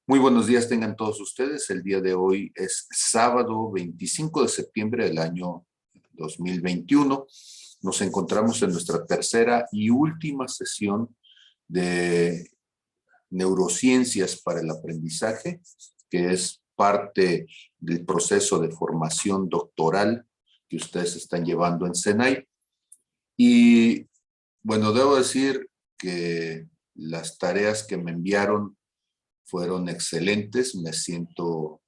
Muy buenos días tengan todos ustedes. El día de hoy es sábado 25 de septiembre del año 2021. Nos encontramos en nuestra tercera y última sesión de neurociencias para el aprendizaje, que es parte del proceso de formación doctoral que ustedes están llevando en SENAI. Y bueno, debo decir que las tareas que me enviaron fueron excelentes. Me siento,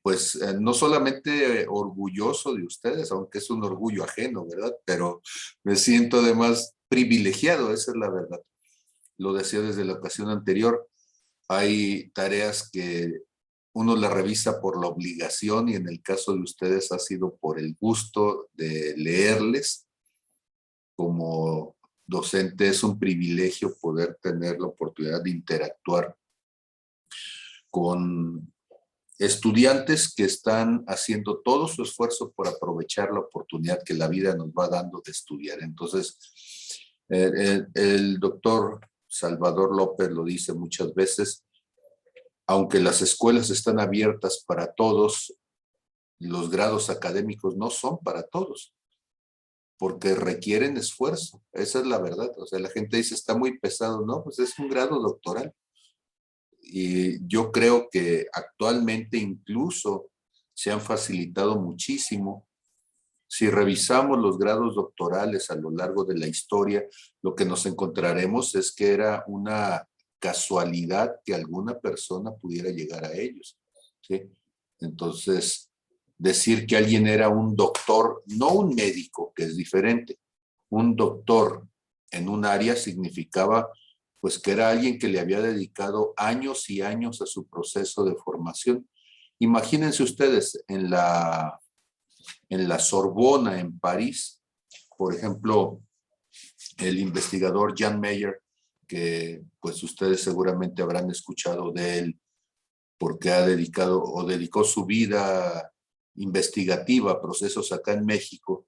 pues, no solamente orgulloso de ustedes, aunque es un orgullo ajeno, ¿verdad? Pero me siento además privilegiado, esa es la verdad. Lo decía desde la ocasión anterior, hay tareas que uno la revisa por la obligación y en el caso de ustedes ha sido por el gusto de leerles. Como docente es un privilegio poder tener la oportunidad de interactuar con estudiantes que están haciendo todo su esfuerzo por aprovechar la oportunidad que la vida nos va dando de estudiar. Entonces, el doctor Salvador López lo dice muchas veces, aunque las escuelas están abiertas para todos, los grados académicos no son para todos, porque requieren esfuerzo. Esa es la verdad. O sea, la gente dice, está muy pesado. No, pues es un grado doctoral. Y yo creo que actualmente incluso se han facilitado muchísimo. Si revisamos los grados doctorales a lo largo de la historia, lo que nos encontraremos es que era una casualidad que alguna persona pudiera llegar a ellos, ¿sí? Entonces, decir que alguien era un doctor, no un médico, que es diferente, un doctor en un área significaba pues que era alguien que le había dedicado años y años a su proceso de formación. Imagínense ustedes en la Sorbona, en París, por ejemplo, el investigador Jan Mayer, que pues ustedes seguramente habrán escuchado de él porque ha dedicado o dedicó su vida investigativa a procesos acá en México.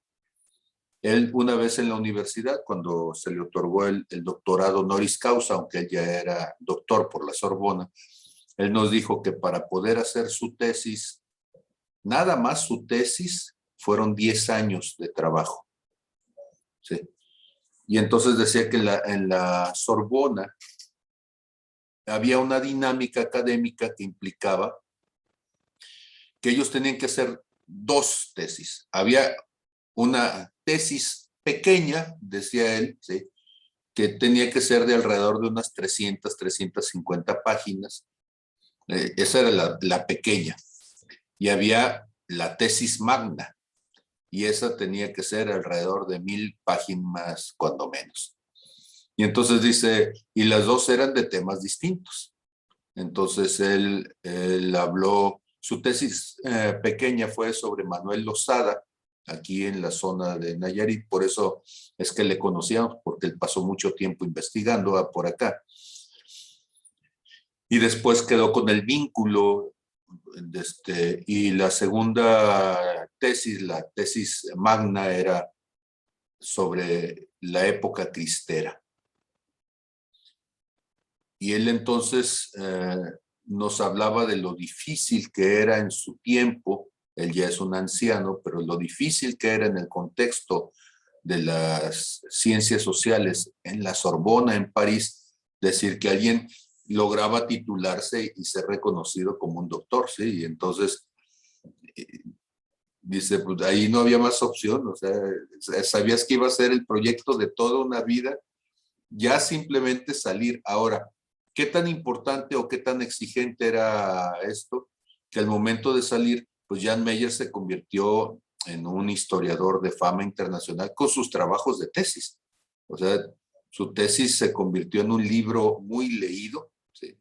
Él una vez en la universidad, cuando se le otorgó el doctorado honoris causa, aunque él ya era doctor por la Sorbona, él nos dijo que para poder hacer su tesis, nada más su tesis, fueron 10 años de trabajo. ¿Sí? Y entonces decía que en la Sorbona había una dinámica académica que implicaba que ellos tenían que hacer dos tesis. Había una tesis pequeña, decía él, ¿sí?, que tenía que ser de alrededor de unas 350 páginas. Esa era la pequeña. Y había la tesis magna, y esa tenía que ser alrededor de 1000 páginas, cuando menos. Y entonces dice, y las dos eran de temas distintos. Entonces él habló, su tesis pequeña fue sobre Manuel Losada, aquí en la zona de Nayarit, por eso es que le conocíamos, porque él pasó mucho tiempo investigando por acá. Y después quedó con el vínculo, y la segunda tesis, la tesis magna, era sobre la época cristera. Y él entonces nos hablaba de lo difícil que era en su tiempo, él ya es un anciano, pero lo difícil que era en el contexto de las ciencias sociales en la Sorbona, en París, decir que alguien lograba titularse y ser reconocido como un doctor, ¿sí? Y entonces dice, pues ahí no había más opción, o sea, sabías que iba a ser el proyecto de toda una vida, ya simplemente salir. Ahora, ¿qué tan importante o qué tan exigente era esto? Que al momento de salir, pues Jan Meyer se convirtió en un historiador de fama internacional con sus trabajos de tesis. O sea, su tesis se convirtió en un libro muy leído, ¿sí?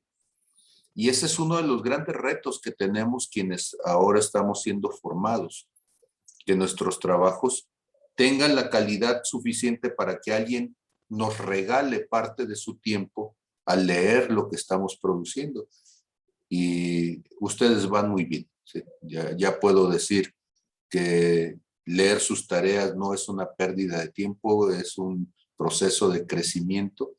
Y ese es uno de los grandes retos que tenemos quienes ahora estamos siendo formados, que nuestros trabajos tengan la calidad suficiente para que alguien nos regale parte de su tiempo al leer lo que estamos produciendo. Y ustedes van muy bien, ¿sí? Ya puedo decir que leer sus tareas no es una pérdida de tiempo, es un proceso de crecimiento,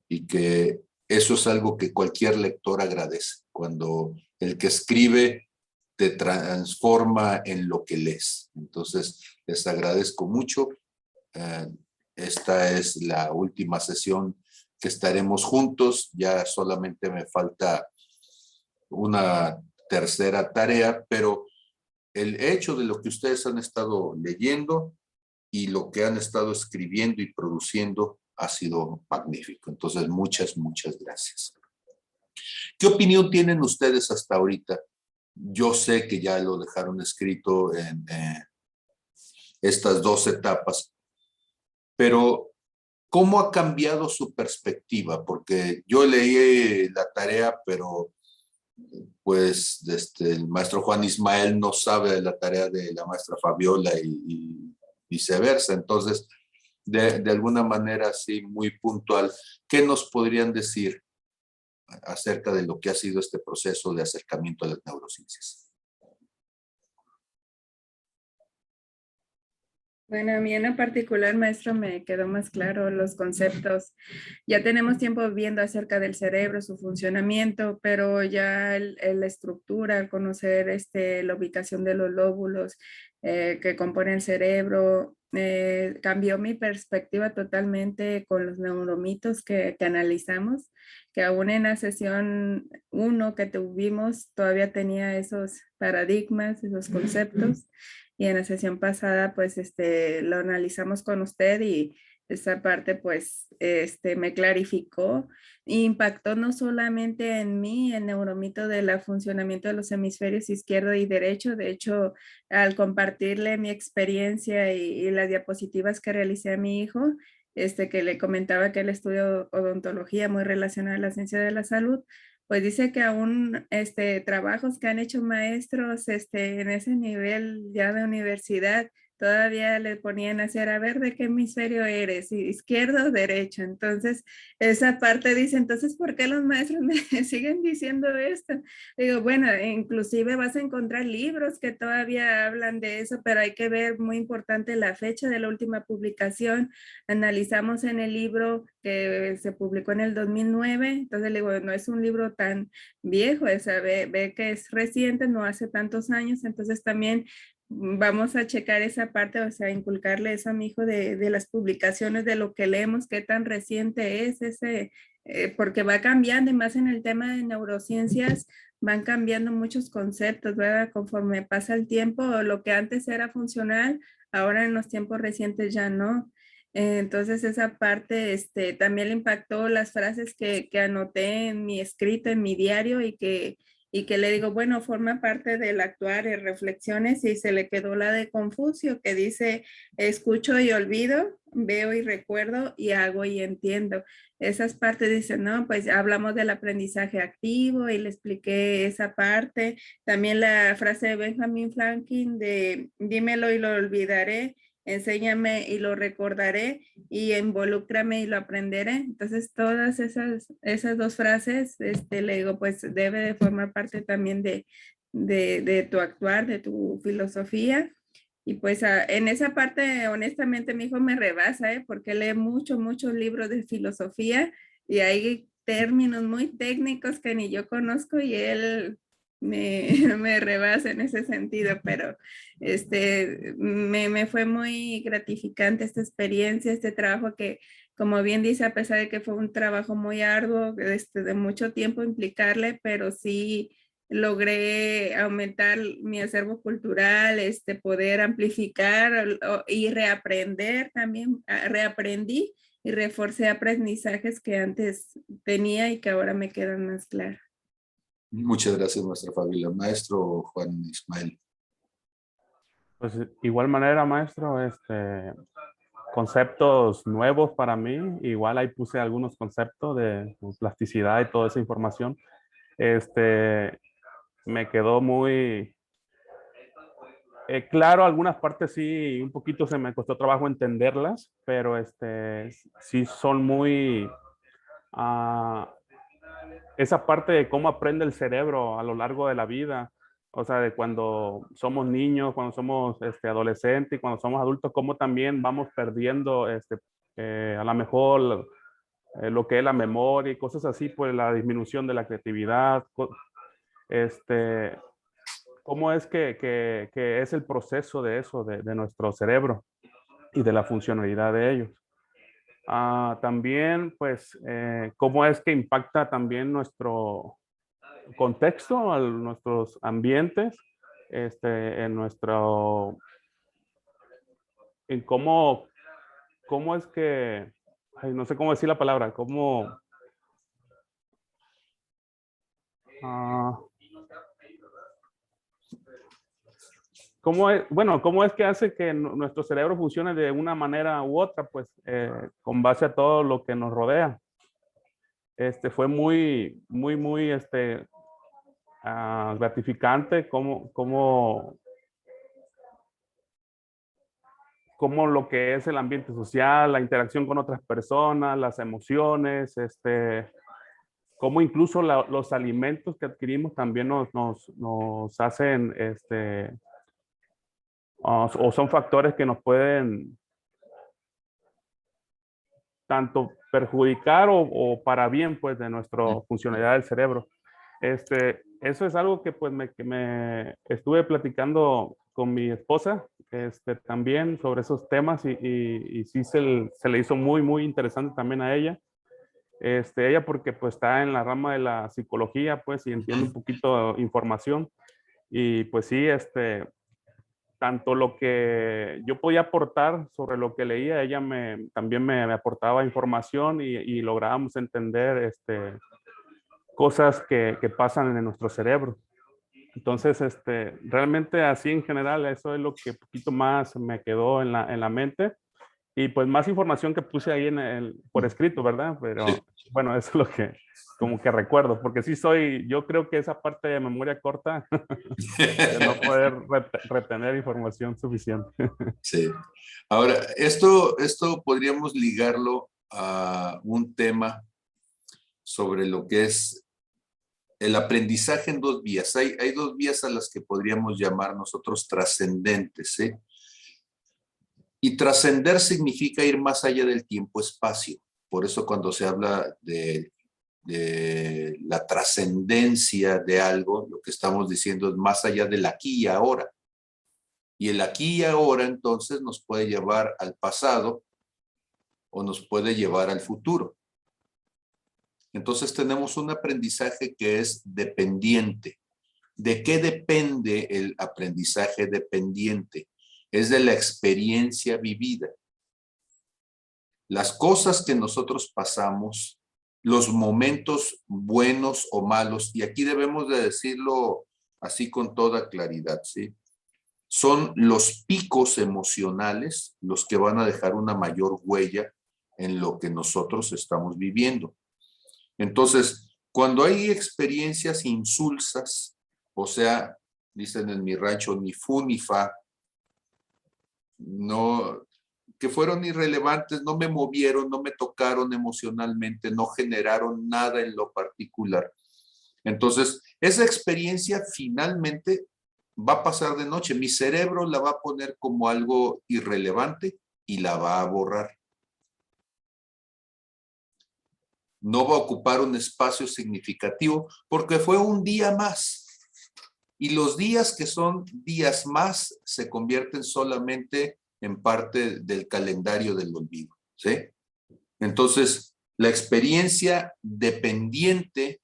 y que eso es algo que cualquier lector agradece, cuando el que escribe te transforma en lo que lees. Entonces, les agradezco mucho. Esta es la última sesión que estaremos juntos. Ya solamente me falta una tercera tarea, pero el hecho de lo que ustedes han estado leyendo y lo que han estado escribiendo y produciendo ha sido magnífico. Entonces, muchas, muchas gracias. ¿Qué opinión tienen ustedes hasta ahorita? Yo sé que ya lo dejaron escrito en estas dos etapas, pero ¿cómo ha cambiado su perspectiva? Porque yo leí la tarea, pero pues el maestro Juan Ismael no sabe de la tarea de la maestra Fabiola y viceversa. Entonces, de alguna manera así muy puntual, ¿qué nos podrían decir acerca de lo que ha sido este proceso de acercamiento a las neurociencias? Bueno, a mí en lo particular, maestro, me quedó más claro los conceptos. Ya tenemos tiempo viendo acerca del cerebro, su funcionamiento, pero ya la estructura, al conocer la ubicación de los lóbulos que componen el cerebro, cambió mi perspectiva totalmente con los neuromitos que analizamos, que aún en la sesión 1 que tuvimos todavía tenía esos paradigmas, esos conceptos. Y en la sesión pasada, pues, lo analizamos con usted y esa parte, pues, me clarificó, impactó no solamente en mí, el neuromito del funcionamiento de los hemisferios izquierdo y derecho. De hecho, al compartirle mi experiencia y las diapositivas que realicé a mi hijo, que le comentaba que él estudió odontología muy relacionada a la ciencia de la salud, pues dice que aún trabajos que han hecho maestros en ese nivel ya de universidad, todavía le ponían a hacer, a ver, ¿de qué hemisferio eres? ¿Izquierdo o derecho? Entonces, esa parte dice, entonces, ¿por qué los maestros me siguen diciendo esto? Digo, bueno, inclusive vas a encontrar libros que todavía hablan de eso, pero hay que ver, muy importante, la fecha de la última publicación. Analizamos en el libro que se publicó en el 2009, entonces le digo, no es un libro tan viejo, ve que es reciente, no hace tantos años, entonces también vamos a checar esa parte, o sea, inculcarle eso a mi hijo de las publicaciones, de lo que leemos, qué tan reciente es porque va cambiando, y más en el tema de neurociencias, van cambiando muchos conceptos, ¿verdad? Conforme pasa el tiempo, lo que antes era funcional, ahora en los tiempos recientes ya no. Entonces esa parte también le impactó las frases que anoté en mi escrito, en mi diario, y que le digo, bueno, forma parte del actuar y reflexiones, y se le quedó la de Confucio, que dice, escucho y olvido, veo y recuerdo, y hago y entiendo. Esas partes dicen, no, pues hablamos del aprendizaje activo y le expliqué esa parte. También la frase de Benjamin Franklin de dímelo y lo olvidaré, enséñame y lo recordaré, y involúcrame y lo aprenderé. Entonces, todas esas dos frases, le digo, pues debe de formar parte también de tu actuar, de tu filosofía. Y pues en esa parte, honestamente, mi hijo me rebasa, porque lee muchos libros de filosofía, y hay términos muy técnicos que ni yo conozco, y él me rebasa en ese sentido, pero me fue muy gratificante esta experiencia, este trabajo que, como bien dice, a pesar de que fue un trabajo muy arduo, de mucho tiempo implicarle, pero sí logré aumentar mi acervo cultural, poder amplificar y reaprender también, reaprendí y reforcé aprendizajes que antes tenía y que ahora me quedan más claros. Muchas gracias, maestra Fabiola. Maestro Juan Ismael. Pues igual manera, maestro, conceptos nuevos para mí. Igual ahí puse algunos conceptos de plasticidad y toda esa información. Me quedó muy claro, algunas partes sí, un poquito se me costó trabajo entenderlas, pero sí son muy... esa parte de cómo aprende el cerebro a lo largo de la vida, o sea, de cuando somos niños, cuando somos adolescentes y cuando somos adultos, cómo también vamos perdiendo a lo mejor lo que es la memoria y cosas así, pues la disminución de la creatividad, cómo es que es el proceso de eso, de nuestro cerebro y de la funcionalidad de ellos. También, pues, cómo es que impacta también nuestro contexto, nuestros ambientes, en nuestro, en cómo es que, ay, no sé cómo decir la palabra, ah, bueno, cómo es que hace que nuestro cerebro funcione de una manera u otra, pues, con base a todo lo que nos rodea. Fue muy, gratificante cómo lo que es el ambiente social, la interacción con otras personas, las emociones, cómo incluso los alimentos que adquirimos también nos hacen, o son factores que nos pueden tanto perjudicar o para bien, pues, de nuestra funcionalidad del cerebro. Eso es algo que pues que me estuve platicando con mi esposa, también sobre esos temas y sí se le hizo muy interesante también a ella. Ella porque pues está en la rama de la psicología, pues, y entiende un poquito de información. Y pues sí, tanto lo que yo podía aportar sobre lo que leía, ella también me aportaba información y lográbamos entender, cosas que pasan en nuestro cerebro. Entonces, realmente así en general, eso es lo que poquito más me quedó en la mente. Y pues más información que puse ahí por escrito, ¿verdad? Pero Sí. bueno, eso es lo que como que recuerdo, porque sí yo creo que esa parte de memoria corta, de no poder retener información suficiente. Sí. Ahora, esto podríamos ligarlo a un tema sobre lo que es el aprendizaje en dos vías. Hay dos vías a las que podríamos llamar nosotros trascendentes, ¿sí? Y trascender significa ir más allá del tiempo-espacio. Por eso cuando se habla de la trascendencia de algo, lo que estamos diciendo es más allá del aquí y ahora. Y el aquí y ahora entonces nos puede llevar al pasado o nos puede llevar al futuro. Entonces tenemos un aprendizaje que es dependiente. ¿De qué depende el aprendizaje dependiente? Es de la experiencia vivida. Las cosas que nosotros pasamos, los momentos buenos o malos, y aquí debemos de decirlo así con toda claridad, ¿sí? Son los picos emocionales los que van a dejar una mayor huella en lo que nosotros estamos viviendo. Entonces, cuando hay experiencias insulsas, o sea, dicen en mi rancho, ni fu ni fa, no, que fueron irrelevantes, no me movieron, no me tocaron emocionalmente, no generaron nada en lo particular. Entonces, esa experiencia finalmente va a pasar de noche. Mi cerebro la va a poner como algo irrelevante y la va a borrar. No va a ocupar un espacio significativo porque fue un día más. Y los días que son días más se convierten solamente en parte del calendario del olvido, ¿sí? Entonces, la experiencia dependiente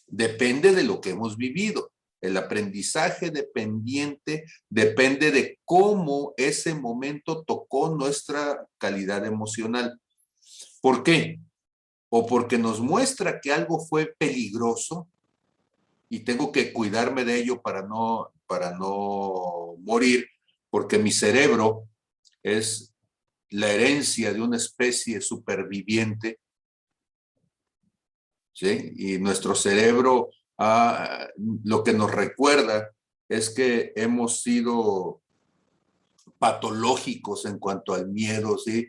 depende de lo que hemos vivido. El aprendizaje dependiente depende de cómo ese momento tocó nuestra calidad emocional. ¿Por qué? O porque nos muestra que algo fue peligroso y tengo que cuidarme de ello para no morir, porque mi cerebro es la herencia de una especie superviviente, ¿sí? Y nuestro cerebro, lo que nos recuerda es que hemos sido patológicos en cuanto al miedo, ¿sí?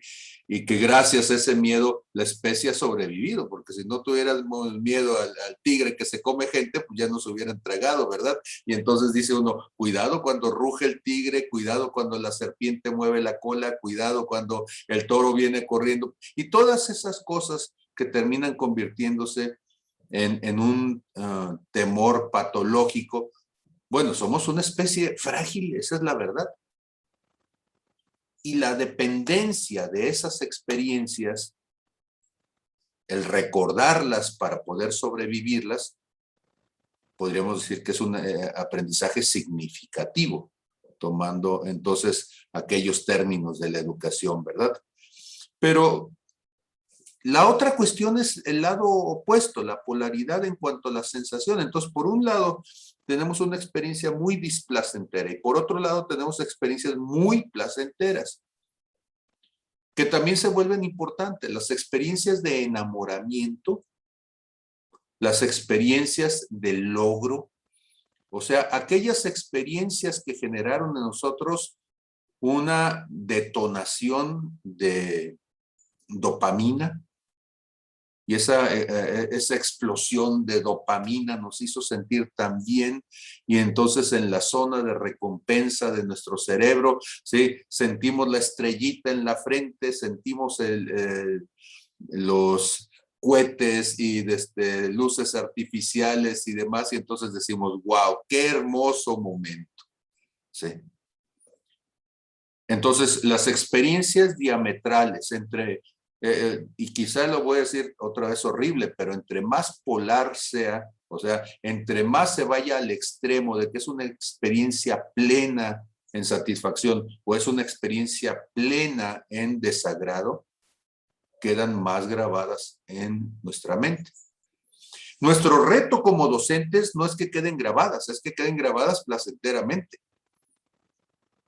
Y que gracias a ese miedo la especie ha sobrevivido, porque si no tuviéramos miedo al tigre que se come gente, pues ya nos hubieran tragado, ¿verdad? Y entonces dice uno, cuidado cuando ruge el tigre, cuidado cuando la serpiente mueve la cola, cuidado cuando el toro viene corriendo. Y todas esas cosas que terminan convirtiéndose en un temor patológico. Bueno, somos una especie frágil, esa es la verdad. Y la dependencia de esas experiencias, el recordarlas para poder sobrevivirlas, podríamos decir que es un aprendizaje significativo, tomando entonces aquellos términos de la educación, ¿verdad? Pero la otra cuestión es el lado opuesto, la polaridad en cuanto a la sensación. Entonces, por un lado, tenemos una experiencia muy displacentera y por otro lado tenemos experiencias muy placenteras, que también se vuelven importantes. Las experiencias de enamoramiento, las experiencias de logro, o sea, aquellas experiencias que generaron en nosotros una detonación de dopamina, y esa explosión de dopamina nos hizo sentir tan bien, y entonces en la zona de recompensa de nuestro cerebro, ¿sí? Sentimos la estrellita en la frente, sentimos los cohetes y luces artificiales y demás, y entonces decimos, wow, qué hermoso momento. ¿Sí? Entonces, las experiencias diametrales entre, y quizá lo voy a decir otra vez horrible, pero entre más polar sea, o sea, entre más se vaya al extremo de que es una experiencia plena en satisfacción o es una experiencia plena en desagrado, quedan más grabadas en nuestra mente. Nuestro reto como docentes no es que queden grabadas, es que queden grabadas placenteramente.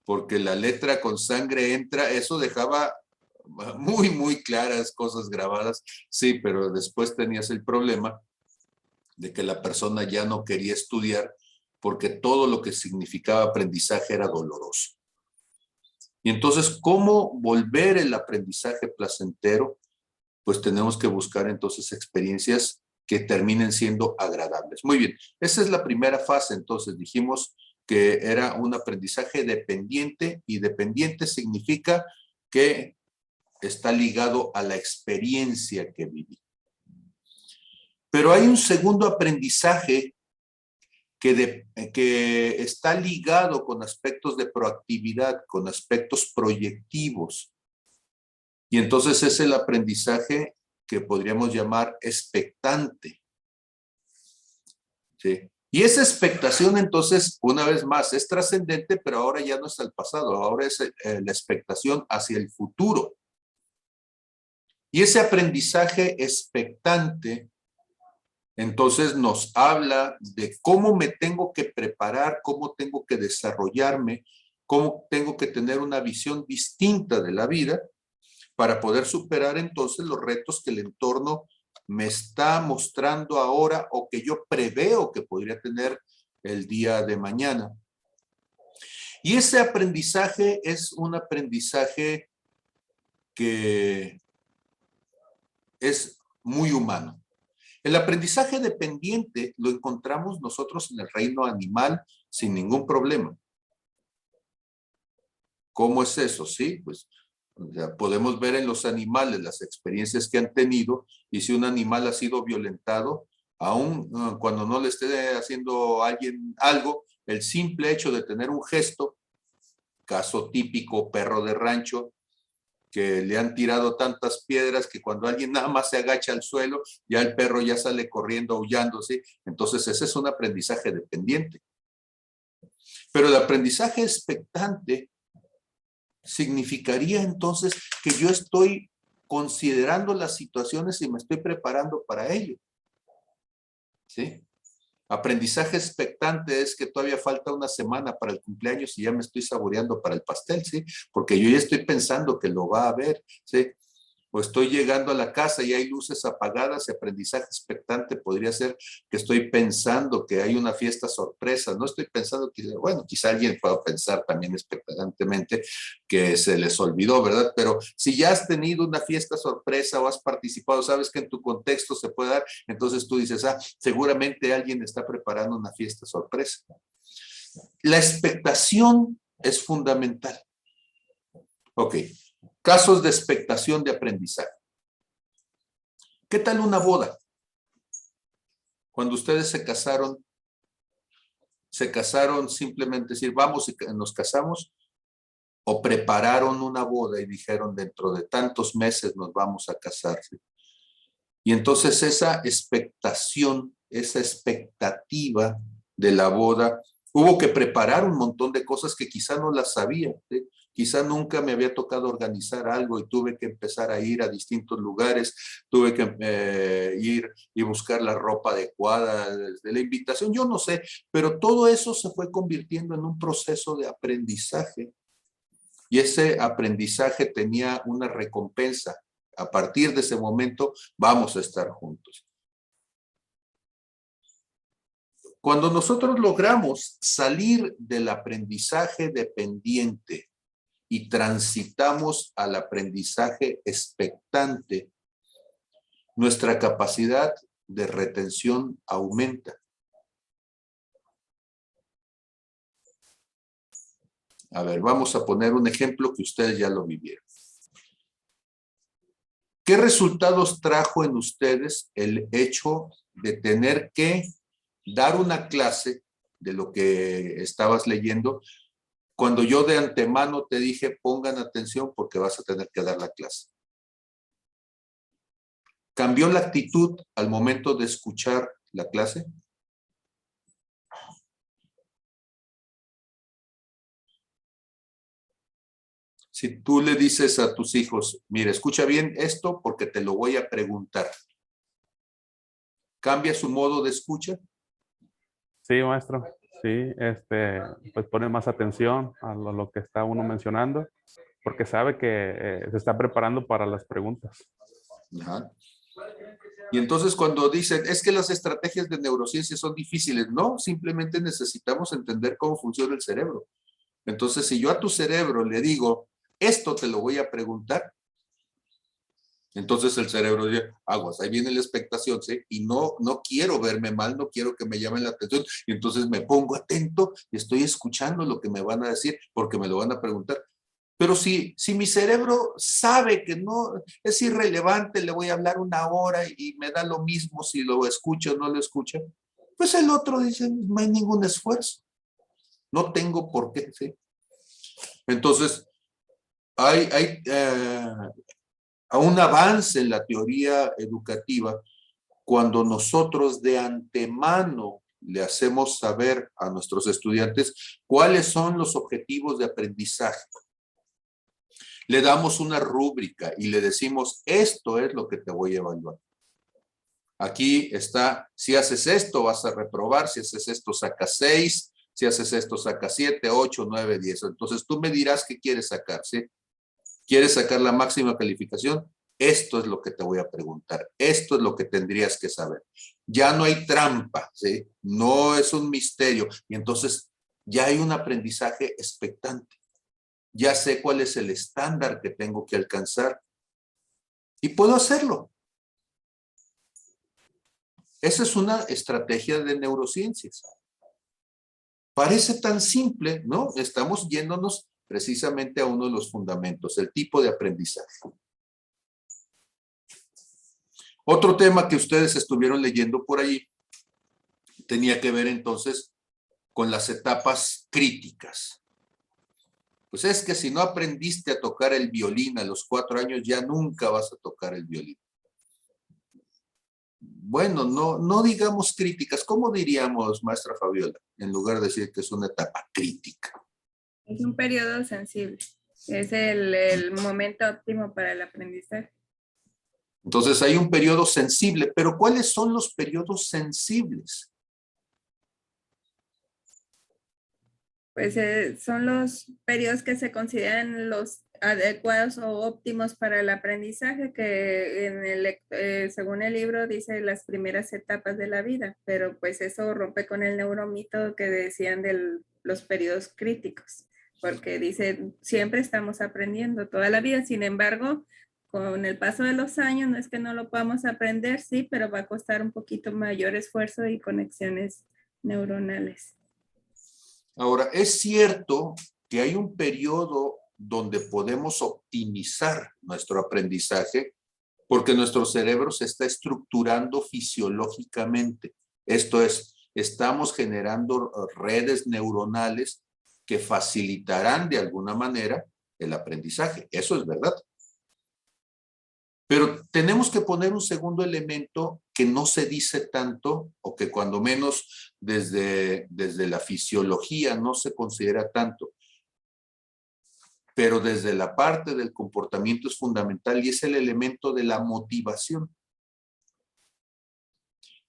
Porque la letra con sangre entra, eso dejaba muy, muy claras cosas grabadas, sí, pero después tenías el problema de que la persona ya no quería estudiar porque todo lo que significaba aprendizaje era doloroso. Y entonces, ¿cómo volver el aprendizaje placentero? Pues tenemos que buscar entonces experiencias que terminen siendo agradables. Muy bien, esa es la primera fase. Entonces dijimos que era un aprendizaje dependiente, y dependiente significa que está ligado a la experiencia que viví. Pero hay un segundo aprendizaje que está ligado con aspectos de proactividad, con aspectos proyectivos. Y entonces es el aprendizaje que podríamos llamar expectante. ¿Sí? Y esa expectación, entonces, una vez más, es trascendente, pero ahora ya no es al pasado, ahora es la expectación hacia el futuro. Y ese aprendizaje expectante, entonces, nos habla de cómo me tengo que preparar, cómo tengo que desarrollarme, cómo tengo que tener una visión distinta de la vida para poder superar entonces los retos que el entorno me está mostrando ahora o que yo preveo que podría tener el día de mañana. Y ese aprendizaje es un aprendizaje que es muy humano. El aprendizaje dependiente lo encontramos nosotros en el reino animal sin ningún problema. ¿Cómo es eso? Sí, pues o sea, podemos ver en los animales las experiencias que han tenido, y si un animal ha sido violentado, aún cuando no le esté haciendo a alguien algo, el simple hecho de tener un gesto, caso típico, perro de rancho, que le han tirado tantas piedras que cuando alguien nada más se agacha al suelo, ya el perro ya sale corriendo, aullando, ¿sí? Entonces ese es un aprendizaje dependiente. Pero el aprendizaje expectante significaría entonces que yo estoy considerando las situaciones y me estoy preparando para ello. ¿Sí? Aprendizaje expectante es que todavía falta una semana para el cumpleaños y ya me estoy saboreando para el pastel, ¿sí? Porque yo ya estoy pensando que lo va a haber, ¿sí? O estoy llegando a la casa y hay luces apagadas, y aprendizaje expectante podría ser que estoy pensando que hay una fiesta sorpresa. No estoy pensando que, bueno, quizá alguien pueda pensar también expectantemente que se les olvidó, ¿verdad? Pero si ya has tenido una fiesta sorpresa o has participado, sabes que en tu contexto se puede dar, entonces tú dices, seguramente alguien está preparando una fiesta sorpresa. La expectación es fundamental. Ok. Casos de expectación de aprendizaje. ¿Qué tal una boda? Cuando ustedes se casaron simplemente decir, vamos y nos casamos, o prepararon una boda y dijeron, dentro de tantos meses nos vamos a casar. Y entonces esa expectación, esa expectativa de la boda, hubo que preparar un montón de cosas que quizá no las sabía, ¿sí? Quizá nunca me había tocado organizar algo y tuve que empezar a ir a distintos lugares, tuve que ir y buscar la ropa adecuada, desde la invitación, yo no sé, pero todo eso se fue convirtiendo en un proceso de aprendizaje. Y ese aprendizaje tenía una recompensa. A partir de ese momento vamos a estar juntos. Cuando nosotros logramos salir del aprendizaje dependiente y transitamos al aprendizaje expectante, nuestra capacidad de retención aumenta. A ver, vamos a poner un ejemplo que ustedes ya lo vivieron. ¿Qué resultados trajo en ustedes el hecho de tener que dar una clase de lo que estabas leyendo, cuando yo de antemano te dije, pongan atención porque vas a tener que dar la clase? ¿Cambió la actitud al momento de escuchar la clase? Si tú le dices a tus hijos, mira, escucha bien esto porque te lo voy a preguntar, ¿cambia su modo de escucha? Sí, maestro. Sí, pues pone más atención a lo que está uno mencionando, porque sabe que se está preparando para las preguntas. Ajá. Y entonces cuando dicen, es que las estrategias de neurociencia son difíciles, no, simplemente necesitamos entender cómo funciona el cerebro. Entonces, si yo a tu cerebro le digo, esto te lo voy a preguntar, entonces el cerebro dice, aguas, ahí viene la expectación, ¿sí? Y no quiero verme mal, no quiero que me llamen la atención, y entonces me pongo atento y estoy escuchando lo que me van a decir porque me lo van a preguntar. Pero si mi cerebro sabe que no es irrelevante, le voy a hablar una hora y me da lo mismo si lo escucho o no lo escucho, pues el otro dice, no hay ningún esfuerzo, no tengo por qué, ¿sí? Entonces, hay un avance en la teoría educativa cuando nosotros de antemano le hacemos saber a nuestros estudiantes cuáles son los objetivos de aprendizaje. Le damos una rúbrica y le decimos, esto es lo que te voy a evaluar. Aquí está, si haces esto vas a reprobar, si haces esto sacas 6, si haces esto sacas 7, 8, 9, 10. Entonces tú me dirás qué quieres sacar, ¿sí? ¿Quieres sacar la máxima calificación? Esto es lo que te voy a preguntar. Esto es lo que tendrías que saber. Ya no hay trampa, ¿sí? No es un misterio. Y entonces ya hay un aprendizaje expectante. Ya sé cuál es el estándar que tengo que alcanzar. Y puedo hacerlo. Esa es una estrategia de neurociencias. Parece tan simple, ¿no? Estamos yéndonos precisamente a uno de los fundamentos, el tipo de aprendizaje. Otro tema que ustedes estuvieron leyendo por ahí tenía que ver entonces con las etapas críticas. Pues es que si no aprendiste a tocar el violín a los 4 años, ya nunca vas a tocar el violín. Bueno, no digamos críticas. ¿Cómo diríamos, maestra Fabiola? En lugar de decir que es una etapa crítica. Es un periodo sensible. Es el momento óptimo para el aprendizaje. Entonces hay un periodo sensible, pero ¿cuáles son los periodos sensibles? Pues son los periodos que se consideran los adecuados o óptimos para el aprendizaje, que según el libro dice las primeras etapas de la vida, pero pues eso rompe con el neuromito que decían de los periodos críticos, porque dice siempre estamos aprendiendo toda la vida. Sin embargo, con el paso de los años no es que no lo podamos aprender, sí, pero va a costar un poquito mayor esfuerzo y conexiones neuronales. Ahora, es cierto que hay un periodo donde podemos optimizar nuestro aprendizaje porque nuestro cerebro se está estructurando fisiológicamente. Esto es, estamos generando redes neuronales que facilitarán de alguna manera el aprendizaje. Eso es verdad. Pero tenemos que poner un segundo elemento que no se dice tanto, o que cuando menos desde la fisiología no se considera tanto, pero desde la parte del comportamiento es fundamental, y es el elemento de la motivación.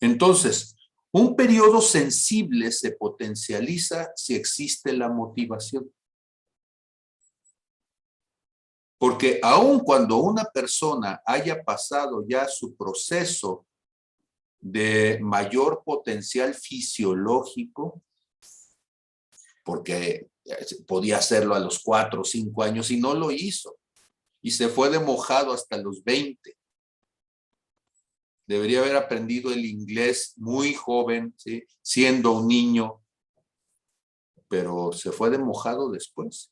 Entonces, un periodo sensible se potencializa si existe la motivación. Porque aun cuando una persona haya pasado ya su proceso de mayor potencial fisiológico, porque podía hacerlo a los 4 o 5 años y no lo hizo, y se fue de mojado hasta los 20. Debería haber aprendido el inglés muy joven, ¿sí? Siendo un niño, pero se fue de mojado después.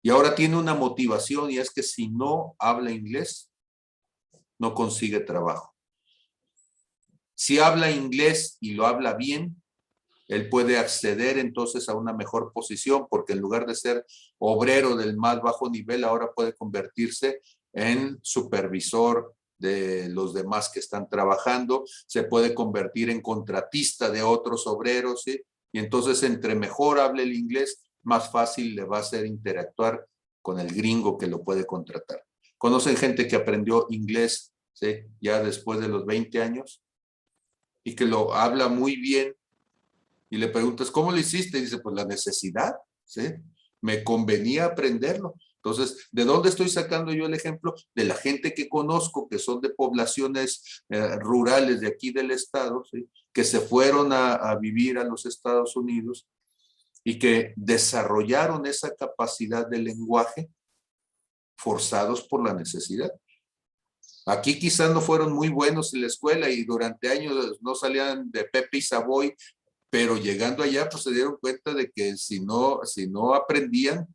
Y ahora tiene una motivación, y es que si no habla inglés, no consigue trabajo. Si habla inglés y lo habla bien, él puede acceder entonces a una mejor posición, porque en lugar de ser obrero del más bajo nivel, ahora puede convertirse en supervisor de los demás que están trabajando, se puede convertir en contratista de otros obreros, ¿sí? Y entonces entre mejor hable el inglés, más fácil le va a ser interactuar con el gringo que lo puede contratar. ¿Conocen gente que aprendió inglés, ¿sí? Ya después de los 20 años y que lo habla muy bien? Y le preguntas, ¿cómo lo hiciste? Y dice, pues la necesidad, ¿sí? Me convenía aprenderlo. Entonces, ¿de dónde estoy sacando yo el ejemplo? De la gente que conozco, que son de poblaciones rurales de aquí del estado, ¿sí? Que se fueron a vivir a los Estados Unidos y que desarrollaron esa capacidad de lenguaje forzados por la necesidad. Aquí quizás no fueron muy buenos en la escuela y durante años no salían de Pepe y Savoy, pero llegando allá pues se dieron cuenta de que si no aprendían,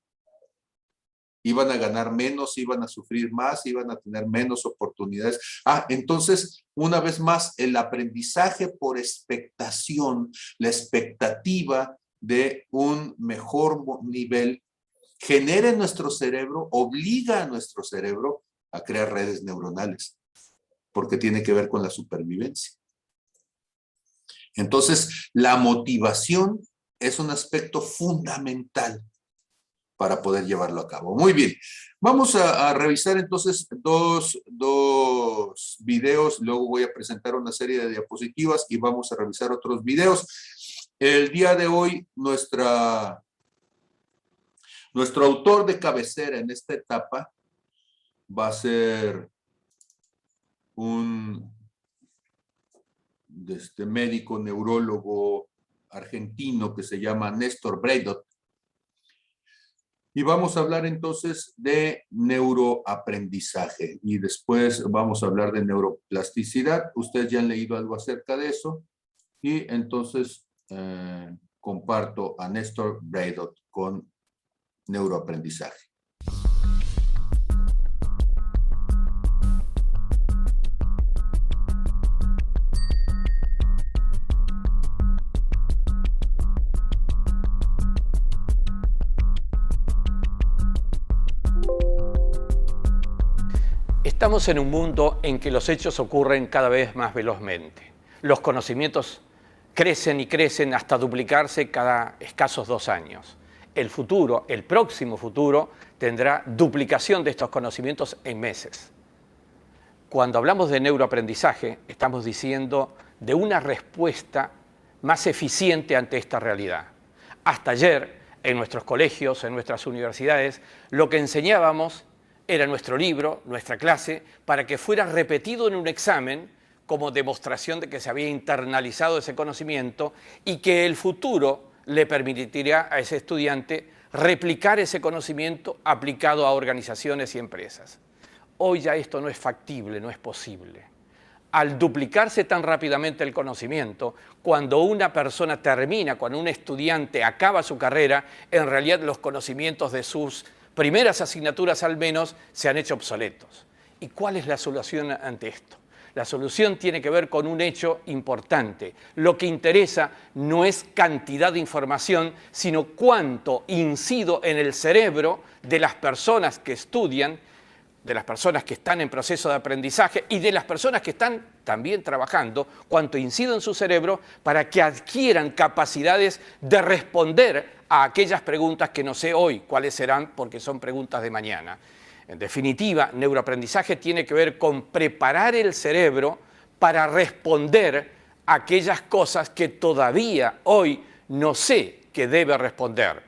iban a ganar menos, iban a sufrir más, iban a tener menos oportunidades. Entonces, una vez más, el aprendizaje por expectación, la expectativa de un mejor nivel, genera en nuestro cerebro, obliga a nuestro cerebro a crear redes neuronales, porque tiene que ver con la supervivencia. Entonces, la motivación es un aspecto fundamental para poder llevarlo a cabo. Muy bien, vamos a revisar entonces dos videos, luego voy a presentar una serie de diapositivas y vamos a revisar otros videos. El día de hoy, nuestro autor de cabecera en esta etapa va a ser un médico neurólogo argentino que se llama Néstor Breithaupt. Y vamos a hablar entonces de neuroaprendizaje y después vamos a hablar de neuroplasticidad. Ustedes ya han leído algo acerca de eso y entonces comparto a Néstor Breithaupt con neuroaprendizaje. Estamos en un mundo en que los hechos ocurren cada vez más velozmente. Los conocimientos crecen y crecen hasta duplicarse cada escasos 2 años. El futuro, el próximo futuro, tendrá duplicación de estos conocimientos en meses. Cuando hablamos de neuroaprendizaje, estamos diciendo de una respuesta más eficiente ante esta realidad. Hasta ayer, en nuestros colegios, en nuestras universidades, lo que enseñábamos era nuestro libro, nuestra clase, para que fuera repetido en un examen como demostración de que se había internalizado ese conocimiento y que el futuro le permitiría a ese estudiante replicar ese conocimiento aplicado a organizaciones y empresas. Hoy ya esto no es factible, no es posible. Al duplicarse tan rápidamente el conocimiento, cuando una persona termina, cuando un estudiante acaba su carrera, en realidad los conocimientos de sus primeras asignaturas al menos se han hecho obsoletos. ¿Y cuál es la solución ante esto? La solución tiene que ver con un hecho importante. Lo que interesa no es cantidad de información, sino cuánto incido en el cerebro de las personas que estudian, de las personas que están en proceso de aprendizaje y de las personas que están también trabajando, cuánto incido en su cerebro para que adquieran capacidades de responder a aquellas preguntas que no sé hoy cuáles serán porque son preguntas de mañana. En definitiva, neuroaprendizaje tiene que ver con preparar el cerebro para responder a aquellas cosas que todavía hoy no sé que debe responder.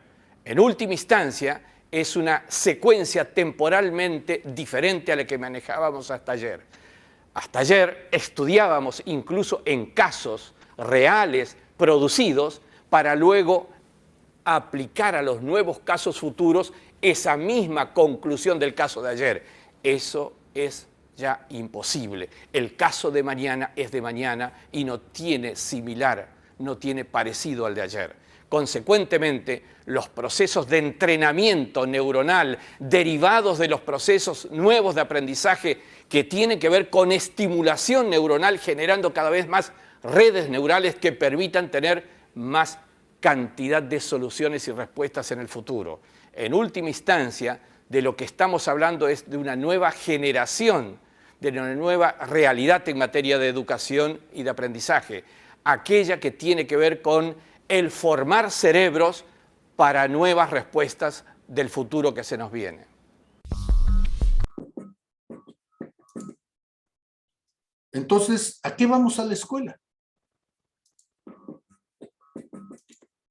En última instancia, es una secuencia temporalmente diferente a la que manejábamos hasta ayer. Hasta ayer estudiábamos incluso en casos reales producidos para luego aplicar a los nuevos casos futuros esa misma conclusión del caso de ayer. Eso es ya imposible. El caso de mañana es de mañana y no tiene similar, no tiene parecido al de ayer. Consecuentemente, los procesos de entrenamiento neuronal derivados de los procesos nuevos de aprendizaje que tienen que ver con estimulación neuronal, generando cada vez más redes neurales que permitan tener más cantidad de soluciones y respuestas en el futuro. En última instancia, de lo que estamos hablando es de una nueva generación, de una nueva realidad en materia de educación y de aprendizaje, aquella que tiene que ver con el formar cerebros para nuevas respuestas del futuro que se nos viene. Entonces, ¿a qué vamos a la escuela?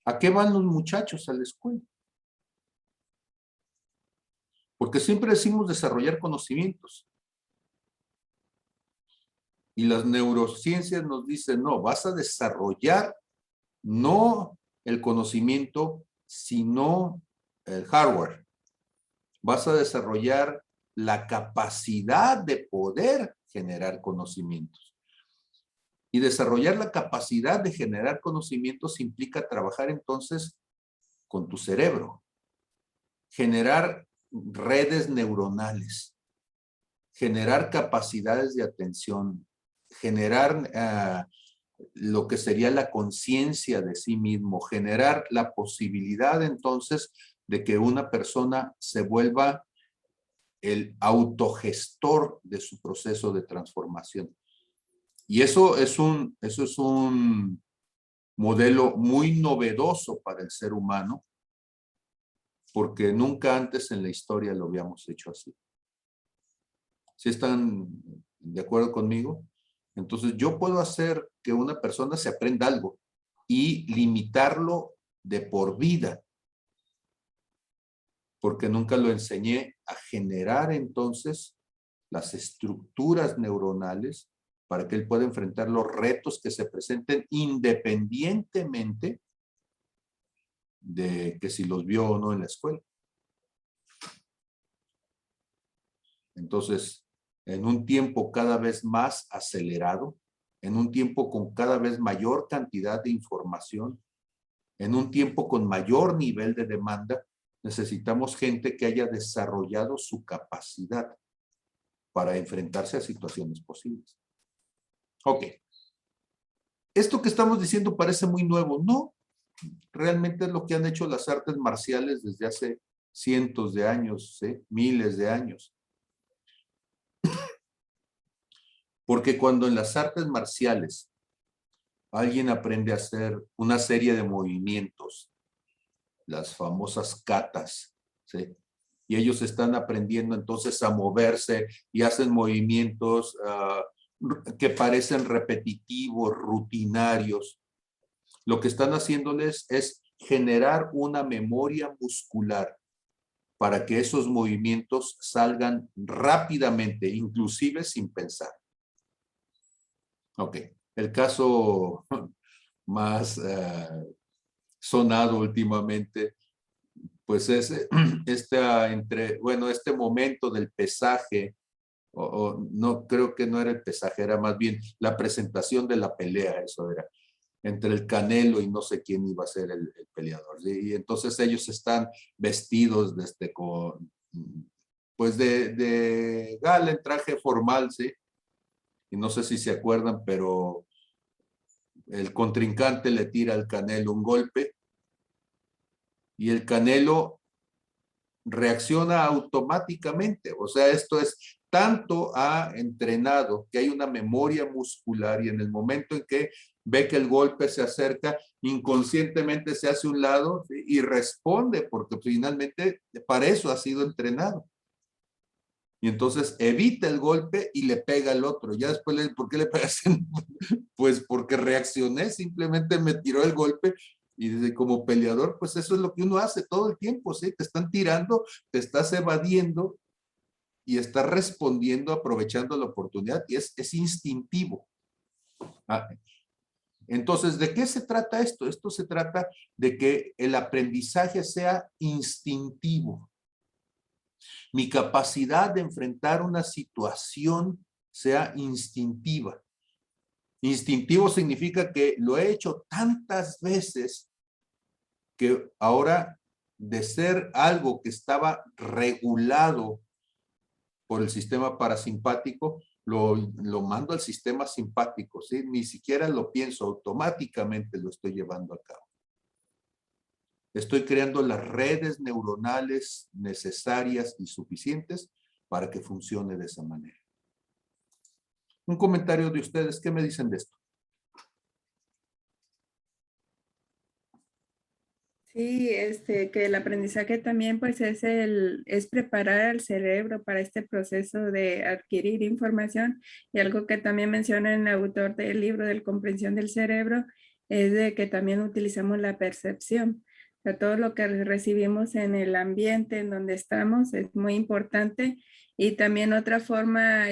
¿A qué van los muchachos a la escuela? Porque siempre decimos desarrollar conocimientos. Y las neurociencias nos dicen, no, vas a desarrollar no el conocimiento, sino el hardware. Vas a desarrollar la capacidad de poder generar conocimientos. Y desarrollar la capacidad de generar conocimientos implica trabajar entonces con tu cerebro. Generar redes neuronales. Generar capacidades de atención. Generar lo que sería la conciencia de sí mismo. Generar la posibilidad entonces de que una persona se vuelva el autogestor de su proceso de transformación. Y eso es un modelo muy novedoso para el ser humano, porque nunca antes en la historia lo habíamos hecho así. ¿Sí están de acuerdo conmigo? Entonces yo puedo hacer que una persona se aprenda algo y limitarlo de por vida, porque nunca lo enseñé a generar entonces las estructuras neuronales para que él pueda enfrentar los retos que se presenten independientemente de que si los vio o no en la escuela. Entonces, en un tiempo cada vez más acelerado, en un tiempo con cada vez mayor cantidad de información, en un tiempo con mayor nivel de demanda, necesitamos gente que haya desarrollado su capacidad para enfrentarse a situaciones posibles. Ok. Esto que estamos diciendo parece muy nuevo. No, realmente es lo que han hecho las artes marciales desde hace cientos de años, ¿sí? Miles de años. Porque cuando en las artes marciales alguien aprende a hacer una serie de movimientos, las famosas katas, ¿sí? Y ellos están aprendiendo entonces a moverse y hacen movimientos que parecen repetitivos, rutinarios. Lo que están haciéndoles es generar una memoria muscular para que esos movimientos salgan rápidamente, inclusive sin pensar. Ok, el caso más sonado últimamente, pues es este momento del pesaje, no, creo que no era el pesaje, era más bien la presentación de la pelea, eso era, entre el Canelo y no sé quién iba a ser el peleador. ¿Sí? Y entonces ellos están vestidos pues de gala, en traje formal, ¿sí? Y no sé si se acuerdan, pero el contrincante le tira al Canelo un golpe y el Canelo reacciona automáticamente. O sea, esto es, tanto ha entrenado que hay una memoria muscular y en el momento en que ve que el golpe se acerca, inconscientemente se hace a un lado, ¿sí? Y responde, porque finalmente para eso ha sido entrenado. Y entonces evita el golpe y le pega al otro. Ya después, ¿por qué le pegas? Pues porque reaccioné, simplemente me tiró el golpe. Y desde como peleador, pues eso es lo que uno hace todo el tiempo, ¿sí? Te están tirando, te estás evadiendo y estás respondiendo aprovechando la oportunidad y es instintivo. Ah, entonces, ¿de qué se trata esto? Esto se trata de que el aprendizaje sea instintivo. Mi capacidad de enfrentar una situación sea instintiva. Instintivo significa que lo he hecho tantas veces que ahora, de ser algo que estaba regulado por el sistema parasimpático, lo mando al sistema simpático, ¿sí? Ni siquiera lo pienso, automáticamente lo estoy llevando a cabo. Estoy creando las redes neuronales necesarias y suficientes para que funcione de esa manera. Un comentario de ustedes, ¿qué me dicen de esto? Sí, que el aprendizaje también pues es preparar al cerebro para este proceso de adquirir información, y algo que también menciona el autor del libro de comprensión del cerebro es de que también utilizamos la percepción. O sea, todo lo que recibimos en el ambiente en donde estamos es muy importante. Y también otra forma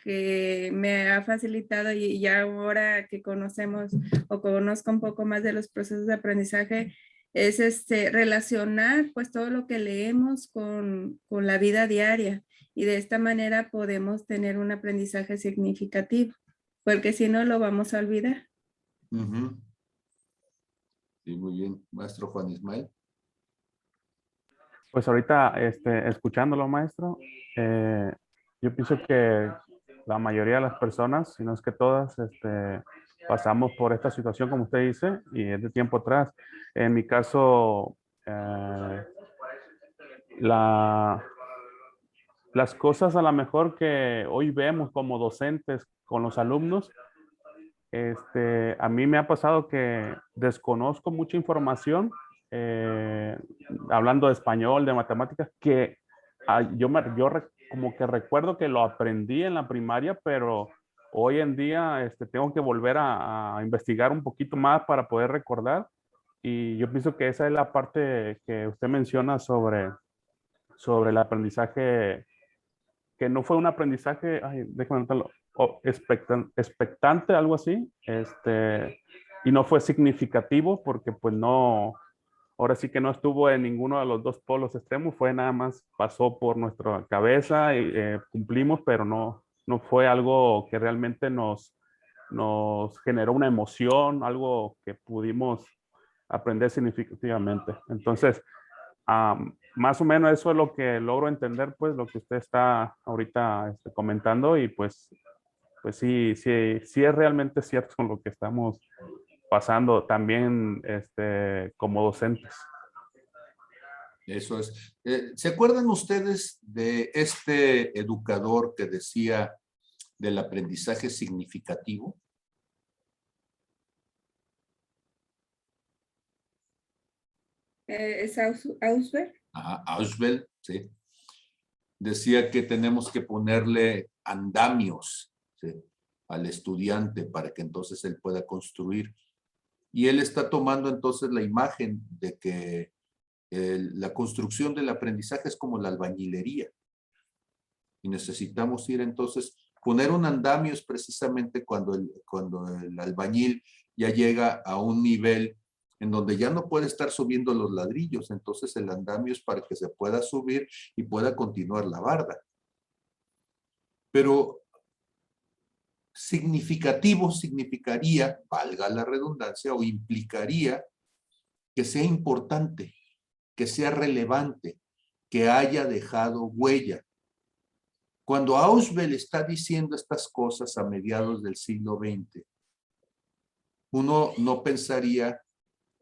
que me ha facilitado, y ya ahora que conocemos o conozco un poco más de los procesos de aprendizaje, es relacionar pues todo lo que leemos con la vida diaria, y de esta manera podemos tener un aprendizaje significativo, porque si no lo vamos a olvidar. Sí, muy bien. Maestro Juan Ismael. Pues ahorita, escuchándolo, maestro, yo pienso que la mayoría de las personas, si no es que todas, pasamos por esta situación, como usted dice, y es de tiempo atrás. En mi caso, las cosas a lo mejor que hoy vemos como docentes con los alumnos, a mí me ha pasado que desconozco mucha información, hablando de español, de matemáticas, que como que recuerdo que lo aprendí en la primaria, pero hoy en día tengo que volver a investigar un poquito más para poder recordar. Y yo pienso que esa es la parte que usted menciona sobre el aprendizaje, que no fue un aprendizaje, ay, déjame anotarlo, expectante, algo así, y no fue significativo porque pues no, ahora sí que no estuvo en ninguno de los dos polos extremos, fue nada más, pasó por nuestra cabeza y cumplimos, pero no fue algo que realmente nos generó una emoción, algo que pudimos aprender significativamente. Entonces, más o menos eso es lo que logro entender, pues lo que usted está ahorita comentando, y pues sí es realmente cierto con lo que estamos pasando también como docentes. Eso es. ¿Se acuerdan ustedes de este educador que decía del aprendizaje significativo? ¿Es Ausberg? Ajá, Auswell, sí. Decía que tenemos que ponerle andamios, ¿sí?, al estudiante para que entonces él pueda construir. Y él está tomando entonces la imagen de que la construcción del aprendizaje es como la albañilería. Y necesitamos ir entonces, poner un andamio es precisamente cuando el albañil ya llega a un nivel en donde ya no puede estar subiendo los ladrillos. Entonces el andamio es para que se pueda subir y pueda continuar la barda. Pero significativo significaría, valga la redundancia, o implicaría que sea importante, que sea relevante, que haya dejado huella. Cuando Ausubel está diciendo estas cosas a mediados del siglo XX, uno no pensaría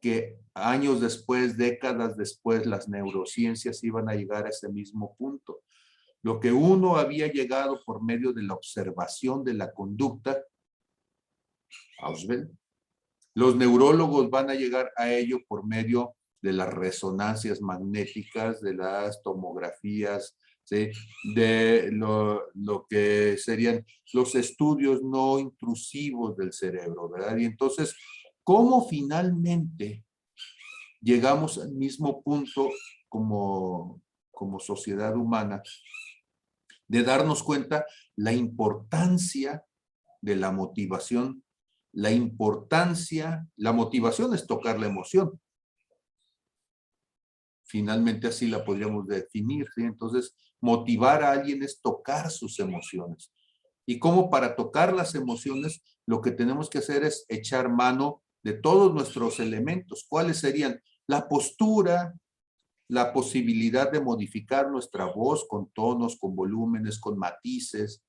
que años después, décadas después, las neurociencias iban a llegar a ese mismo punto. Lo que uno había llegado por medio de la observación de la conducta, Ausubel, los neurólogos van a llegar a ello por medio de las resonancias magnéticas, de las tomografías, ¿sí? De lo que serían los estudios no intrusivos del cerebro, ¿verdad? Y entonces, ¿cómo finalmente llegamos al mismo punto como sociedad humana de darnos cuenta la importancia de la motivación? La motivación es tocar la emoción. Finalmente así la podríamos definir, ¿sí? Entonces, motivar a alguien es tocar sus emociones. Y como para tocar las emociones, lo que tenemos que hacer es echar mano de todos nuestros elementos. ¿Cuáles serían? La postura, la posibilidad de modificar nuestra voz con tonos, con volúmenes, con matices,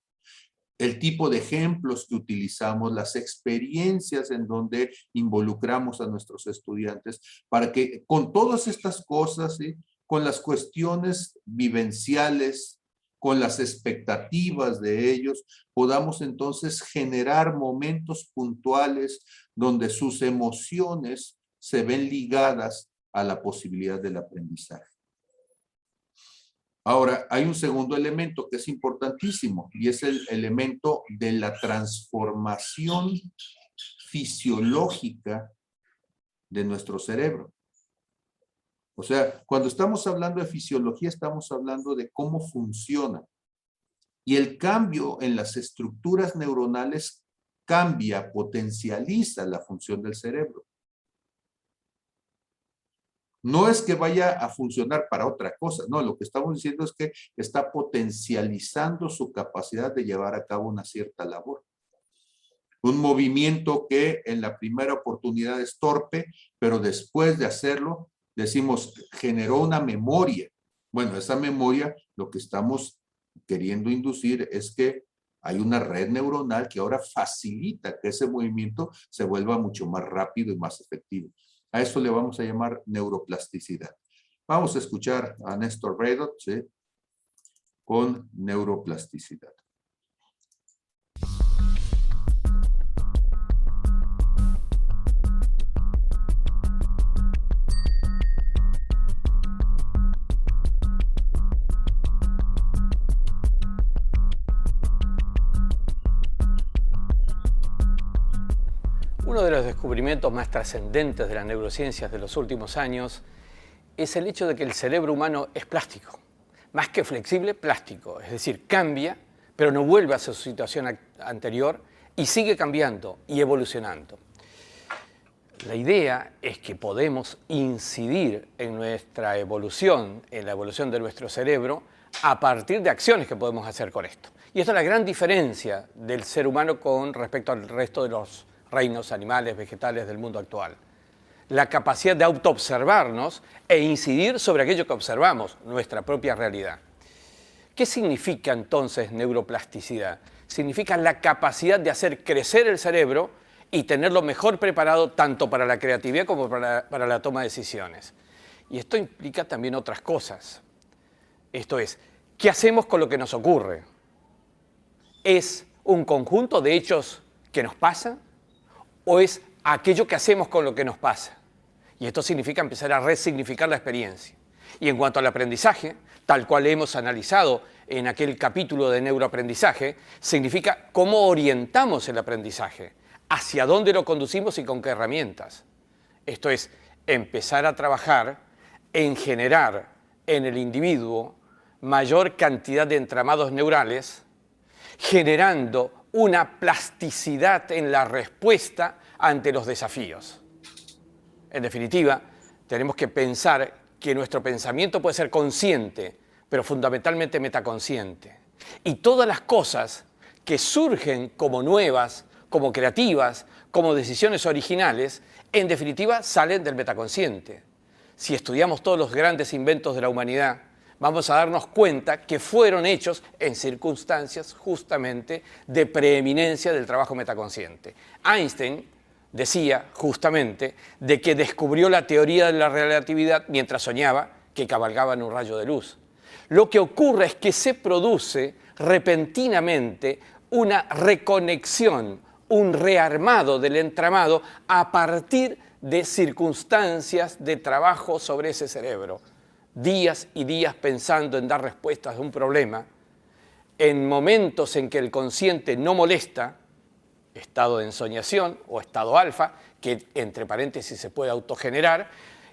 el tipo de ejemplos que utilizamos, las experiencias en donde involucramos a nuestros estudiantes, para que con todas estas cosas, ¿sí? Con las cuestiones vivenciales, con las expectativas de ellos, podamos entonces generar momentos puntuales donde sus emociones se ven ligadas a la posibilidad del aprendizaje. Ahora, hay un segundo elemento que es importantísimo y es el elemento de la transformación fisiológica de nuestro cerebro. O sea, cuando estamos hablando de fisiología, estamos hablando de cómo funciona. Y el cambio en las estructuras neuronales cambia, potencializa la función del cerebro. No es que vaya a funcionar para otra cosa, no, lo que estamos diciendo es que está potencializando su capacidad de llevar a cabo una cierta labor. Un movimiento que en la primera oportunidad es torpe, pero después de hacerlo, decimos, generó una memoria. Bueno, esa memoria, lo que estamos queriendo inducir es que hay una red neuronal que ahora facilita que ese movimiento se vuelva mucho más rápido y más efectivo. A eso le vamos a llamar neuroplasticidad. Vamos a escuchar a Néstor Bredot, ¿sí? Con neuroplasticidad. Uno de los descubrimientos más trascendentes de las neurociencias de los últimos años es el hecho de que el cerebro humano es plástico. Más que flexible, plástico. Es decir, cambia, pero no vuelve a su situación anterior y sigue cambiando y evolucionando. La idea es que podemos incidir en nuestra evolución, en la evolución de nuestro cerebro, a partir de acciones que podemos hacer con esto. Y esta es la gran diferencia del ser humano con respecto al resto de los reinos animales, vegetales del mundo actual. La capacidad de autoobservarnos e incidir sobre aquello que observamos, nuestra propia realidad. ¿Qué significa entonces neuroplasticidad? Significa la capacidad de hacer crecer el cerebro y tenerlo mejor preparado tanto para la creatividad como para la toma de decisiones. Y esto implica también otras cosas. Esto es, ¿qué hacemos con lo que nos ocurre? ¿Es un conjunto de hechos que nos pasan? ¿O es aquello que hacemos con lo que nos pasa? Y esto significa empezar a resignificar la experiencia. Y en cuanto al aprendizaje, tal cual hemos analizado en aquel capítulo de neuroaprendizaje, significa cómo orientamos el aprendizaje, hacia dónde lo conducimos y con qué herramientas. Esto es, empezar a trabajar en generar en el individuo mayor cantidad de entramados neurales, generando una plasticidad en la respuesta ante los desafíos. En definitiva, tenemos que pensar que nuestro pensamiento puede ser consciente, pero fundamentalmente metaconsciente. Y todas las cosas que surgen como nuevas, como creativas, como decisiones originales, en definitiva salen del metaconsciente. Si estudiamos todos los grandes inventos de la humanidad, vamos a darnos cuenta que fueron hechos en circunstancias justamente de preeminencia del trabajo metaconsciente. Einstein decía justamente de que descubrió la teoría de la relatividad mientras soñaba que cabalgaba en un rayo de luz. Lo que ocurre es que se produce repentinamente una reconexión, un rearmado del entramado a partir de circunstancias de trabajo sobre ese cerebro. Días y días pensando en dar respuestas a un problema, en momentos en que el consciente no molesta, estado de ensoñación o estado alfa, que entre paréntesis se puede autogenerar,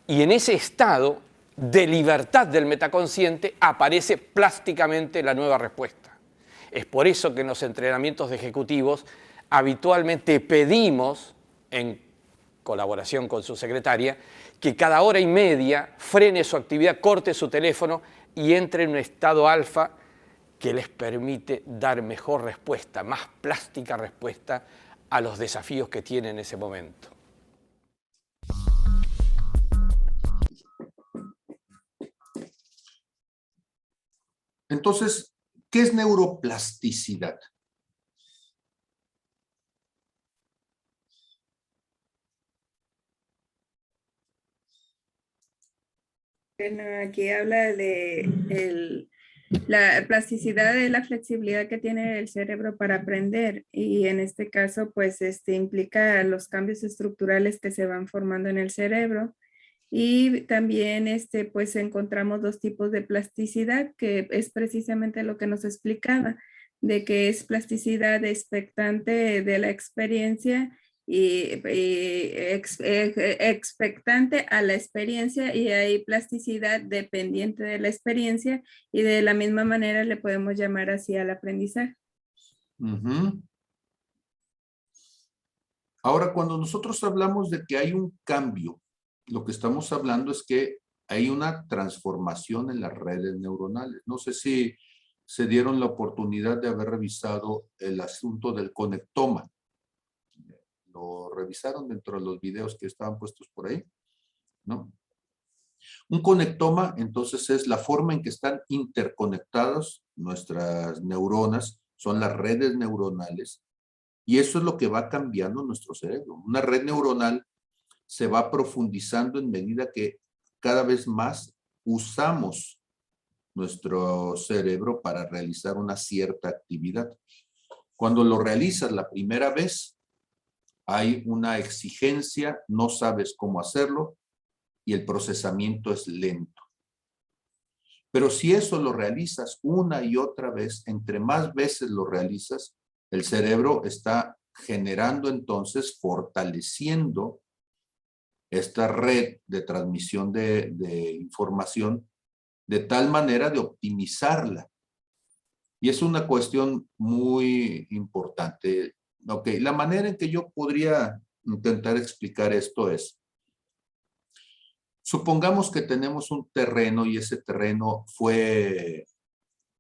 y en ese estado de libertad del metaconsciente aparece plásticamente la nueva respuesta. Es por eso que en los entrenamientos de ejecutivos habitualmente pedimos, en colaboración con su secretaria, que cada hora y media frene su actividad, corte su teléfono y entre en un estado alfa que les permite dar mejor respuesta, más plástica respuesta a los desafíos que tiene en ese momento. Entonces, ¿qué es neuroplasticidad? Bueno, aquí habla de la plasticidad de la flexibilidad que tiene el cerebro para aprender, y en este caso pues implica los cambios estructurales que se van formando en el cerebro. Y también pues encontramos dos tipos de plasticidad, que es precisamente lo que nos explicaba, de que es plasticidad expectante de la experiencia y expectante a la experiencia, y hay plasticidad dependiente de la experiencia, y de la misma manera le podemos llamar así al aprendizaje. Ahora, cuando nosotros hablamos de que hay un cambio, lo que estamos hablando es que hay una transformación en las redes neuronales. No sé si se dieron la oportunidad de haber revisado el asunto del conectoma. ¿Lo revisaron dentro de los videos que estaban puestos por ahí? ¿No? Un conectoma, entonces, es la forma en que están interconectadas nuestras neuronas, son las redes neuronales, y eso es lo que va cambiando nuestro cerebro. Una red neuronal se va profundizando en medida que cada vez más usamos nuestro cerebro para realizar una cierta actividad. Cuando lo realizas la primera vez, hay una exigencia, no sabes cómo hacerlo y el procesamiento es lento. Pero si eso lo realizas una y otra vez, entre más veces lo realizas, el cerebro está generando entonces, fortaleciendo esta red de transmisión de información de tal manera de optimizarla. Y es una cuestión muy importante. Ok, la manera en que yo podría intentar explicar esto es, supongamos que tenemos un terreno y ese terreno fue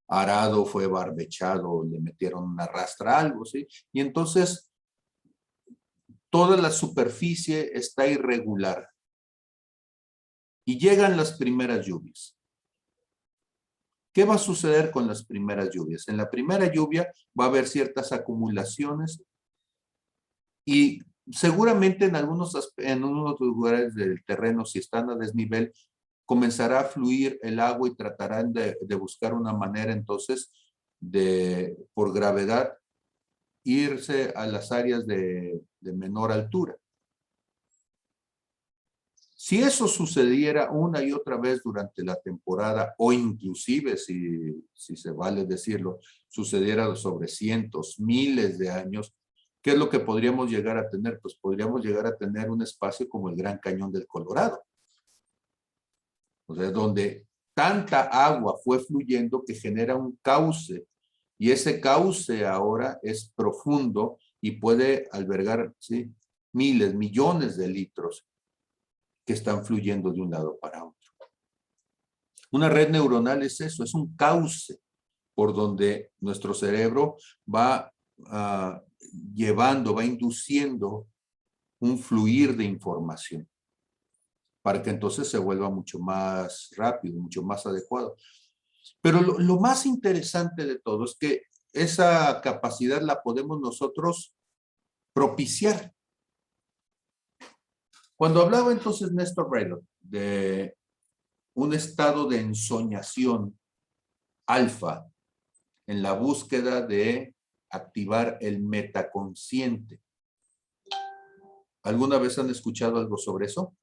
arado, fue barbechado, le metieron una rastra, algo, ¿sí? Y entonces toda la superficie está irregular. Y llegan las primeras lluvias. ¿Qué va a suceder con las primeras lluvias? En la primera lluvia va a haber ciertas acumulaciones y seguramente en algunos lugares del terreno, si están a desnivel, comenzará a fluir el agua y tratarán de buscar una manera entonces de, por gravedad, irse a las áreas de menor altura. Si eso sucediera una y otra vez durante la temporada, o inclusive, si se vale decirlo, sucediera sobre cientos, miles de años, ¿qué es lo que podríamos llegar a tener? Pues podríamos llegar a tener un espacio como el Gran Cañón del Colorado. O sea, donde tanta agua fue fluyendo que genera un cauce, y ese cauce ahora es profundo y puede albergar, ¿sí?, miles, millones de litros que están fluyendo de un lado para otro. Una red neuronal es eso, es un cauce por donde nuestro cerebro va llevando, va induciendo un fluir de información para que entonces se vuelva mucho más rápido, mucho más adecuado. Pero lo más interesante de todo es que esa capacidad la podemos nosotros propiciar. Cuando hablaba entonces Néstor Raylor de un estado de ensoñación alfa en la búsqueda de activar el metaconsciente, ¿alguna vez han escuchado algo sobre eso?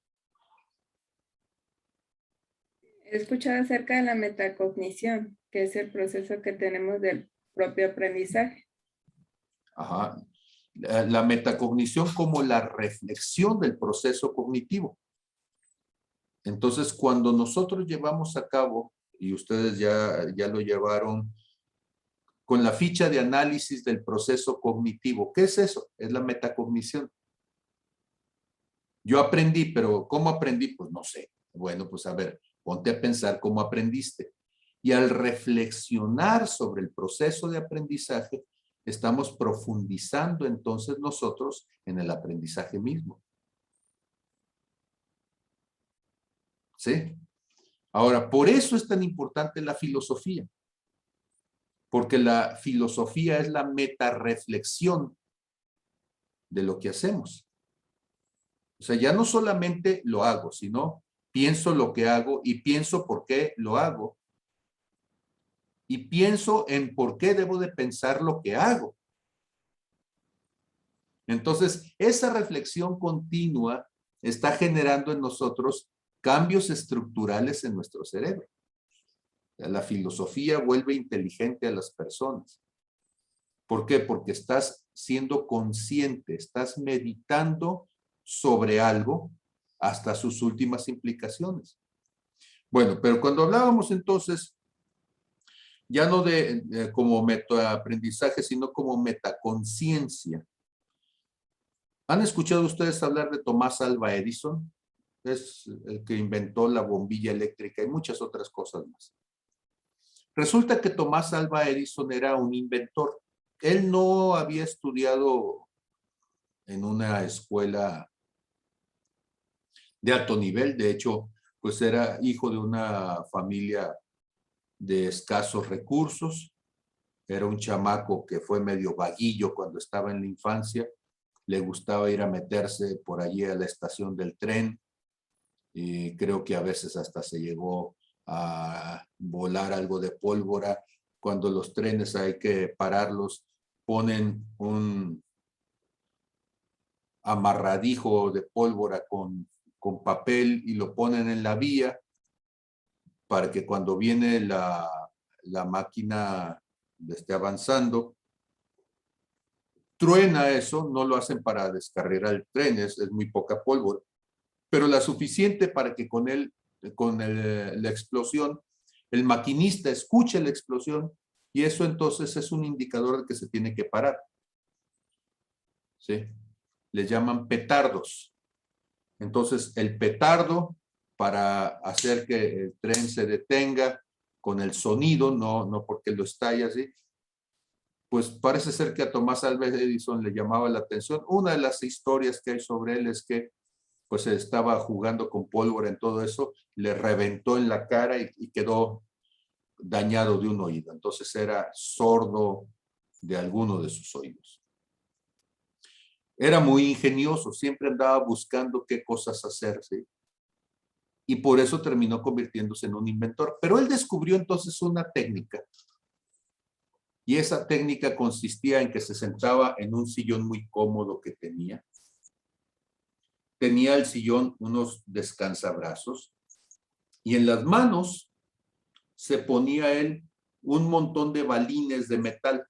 He escuchado acerca de la metacognición, que es el proceso que tenemos del propio aprendizaje. Ajá. La metacognición como la reflexión del proceso cognitivo. Entonces, cuando nosotros llevamos a cabo, y ustedes ya lo llevaron, con la ficha de análisis del proceso cognitivo, ¿qué es eso? Es la metacognición. Yo aprendí, pero ¿cómo aprendí? Pues no sé. Bueno, pues a ver, ponte a pensar cómo aprendiste. Y al reflexionar sobre el proceso de aprendizaje, estamos profundizando entonces nosotros en el aprendizaje mismo. ¿Sí? Ahora, por eso es tan importante la filosofía. Porque la filosofía es la metarreflexión de lo que hacemos. O sea, ya no solamente lo hago, sino pienso lo que hago y pienso por qué lo hago. Y pienso en por qué debo de pensar lo que hago. Entonces, esa reflexión continua está generando en nosotros cambios estructurales en nuestro cerebro. La filosofía vuelve inteligente a las personas. ¿Por qué? Porque estás siendo consciente, estás meditando sobre algo hasta sus últimas implicaciones. Bueno, pero cuando hablábamos entonces, ya no de como metaaprendizaje, sino como metaconciencia. ¿Han escuchado ustedes hablar de Tomás Alva Edison? Es el que inventó la bombilla eléctrica y muchas otras cosas más. Resulta que Tomás Alva Edison era un inventor. Él no había estudiado en una escuela de alto nivel, de hecho, pues era hijo de una familia de escasos recursos, era un chamaco que fue medio vaguillo cuando estaba en la infancia, le gustaba ir a meterse por allí a la estación del tren, y creo que a veces hasta se llegó a volar algo de pólvora. Cuando los trenes hay que pararlos, ponen un amarradijo de pólvora con papel y lo ponen en la vía para que cuando viene la máquina esté avanzando, truena eso, no lo hacen para descarrilar el tren, es muy poca pólvora, pero la suficiente para que con la explosión, el maquinista escuche la explosión y eso entonces es un indicador de que se tiene que parar. ¿Sí? Les llaman petardos. Entonces, el petardo, para hacer que el tren se detenga con el sonido, no porque lo estalla así, pues parece ser que a Tomás Alva Edison le llamaba la atención. Una de las historias que hay sobre él es que pues estaba jugando con pólvora en todo eso, le reventó en la cara y quedó dañado de un oído. Entonces era sordo de alguno de sus oídos. Era muy ingenioso, siempre andaba buscando qué cosas hacer, ¿sí? Y por eso terminó convirtiéndose en un inventor. Pero él descubrió entonces una técnica. Y esa técnica consistía en que se sentaba en un sillón muy cómodo que tenía. Tenía el sillón unos descansabrazos. Y en las manos se ponía él un montón de balines de metal,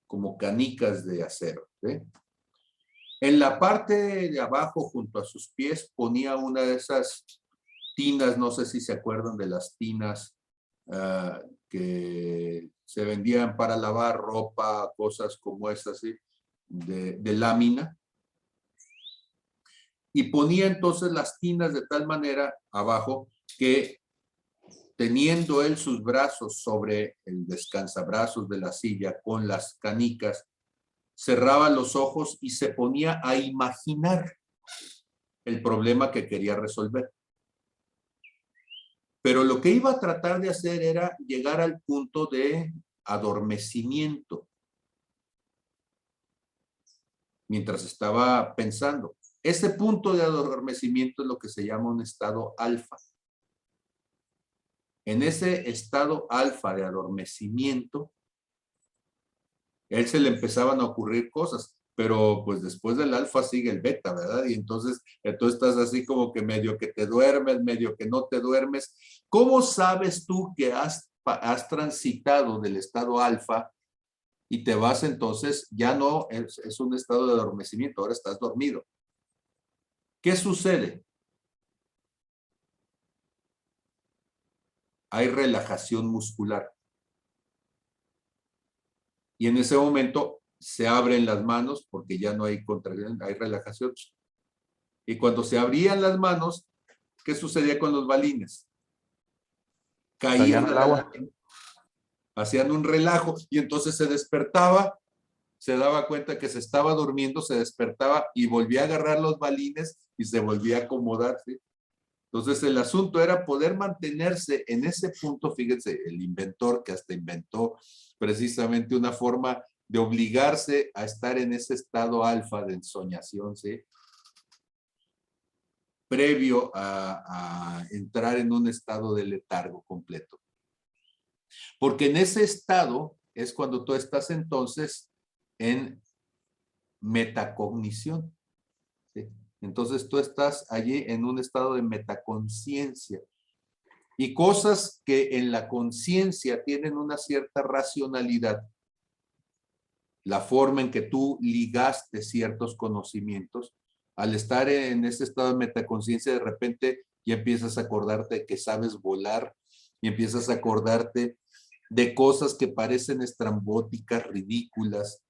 como canicas de acero, ¿sí? En la parte de abajo, junto a sus pies, ponía una de esas tinas, no sé si se acuerdan de las tinas que se vendían para lavar ropa, cosas como estas, ¿sí? de lámina. Y ponía entonces las tinas de tal manera abajo que teniendo él sus brazos sobre el descansabrazos de la silla con las canicas, cerraba los ojos y se ponía a imaginar el problema que quería resolver. Pero lo que iba a tratar de hacer era llegar al punto de adormecimiento mientras estaba pensando. Ese punto de adormecimiento es lo que se llama un estado alfa. En ese estado alfa de adormecimiento, a él se le empezaban a ocurrir cosas, pero pues después del alfa sigue el beta, ¿verdad? Y entonces tú estás así como que medio que te duermes, medio que no te duermes. ¿Cómo sabes tú que has transitado del estado alfa y te vas entonces, ya no es un estado de adormecimiento, ahora estás dormido? ¿Qué sucede? Hay relajación muscular. Y en ese momento se abren las manos porque ya no hay contracción, hay relajación. Y cuando se abrían las manos, ¿qué sucedía con los balines? Caían al agua, hacían un relajo y entonces se despertaba, se daba cuenta que se estaba durmiendo, se despertaba y volvía a agarrar los balines y se volvía a acomodar, ¿sí? Entonces el asunto era poder mantenerse en ese punto. Fíjense, el inventor que hasta inventó precisamente una forma de obligarse a estar en ese estado alfa de ensoñación, ¿sí? Previo a entrar en un estado de letargo completo. Porque en ese estado es cuando tú estás entonces en metacognición, ¿sí? Entonces tú estás allí en un estado de metaconciencia. Y cosas que en la conciencia tienen una cierta racionalidad, la forma en que tú ligaste ciertos conocimientos, al estar en ese estado de metaconciencia, de repente ya empiezas a acordarte que sabes volar y empiezas a acordarte de cosas que parecen estrambóticas, ridículas,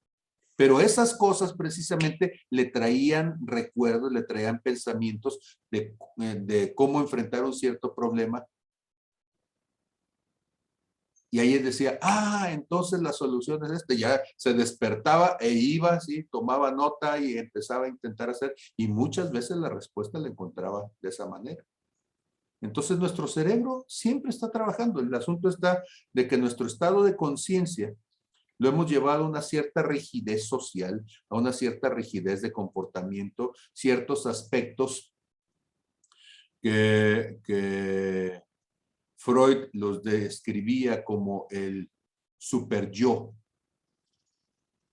pero esas cosas precisamente le traían recuerdos, le traían pensamientos de cómo enfrentar un cierto problema. Y ahí él decía, entonces la solución es esta. Ya se despertaba e iba, ¿sí? Tomaba nota y empezaba a intentar hacer. Y muchas veces la respuesta la encontraba de esa manera. Entonces nuestro cerebro siempre está trabajando. El asunto está de que nuestro estado de conciencia lo hemos llevado a una cierta rigidez social, a una cierta rigidez de comportamiento, ciertos aspectos que Freud los describía como el super yo.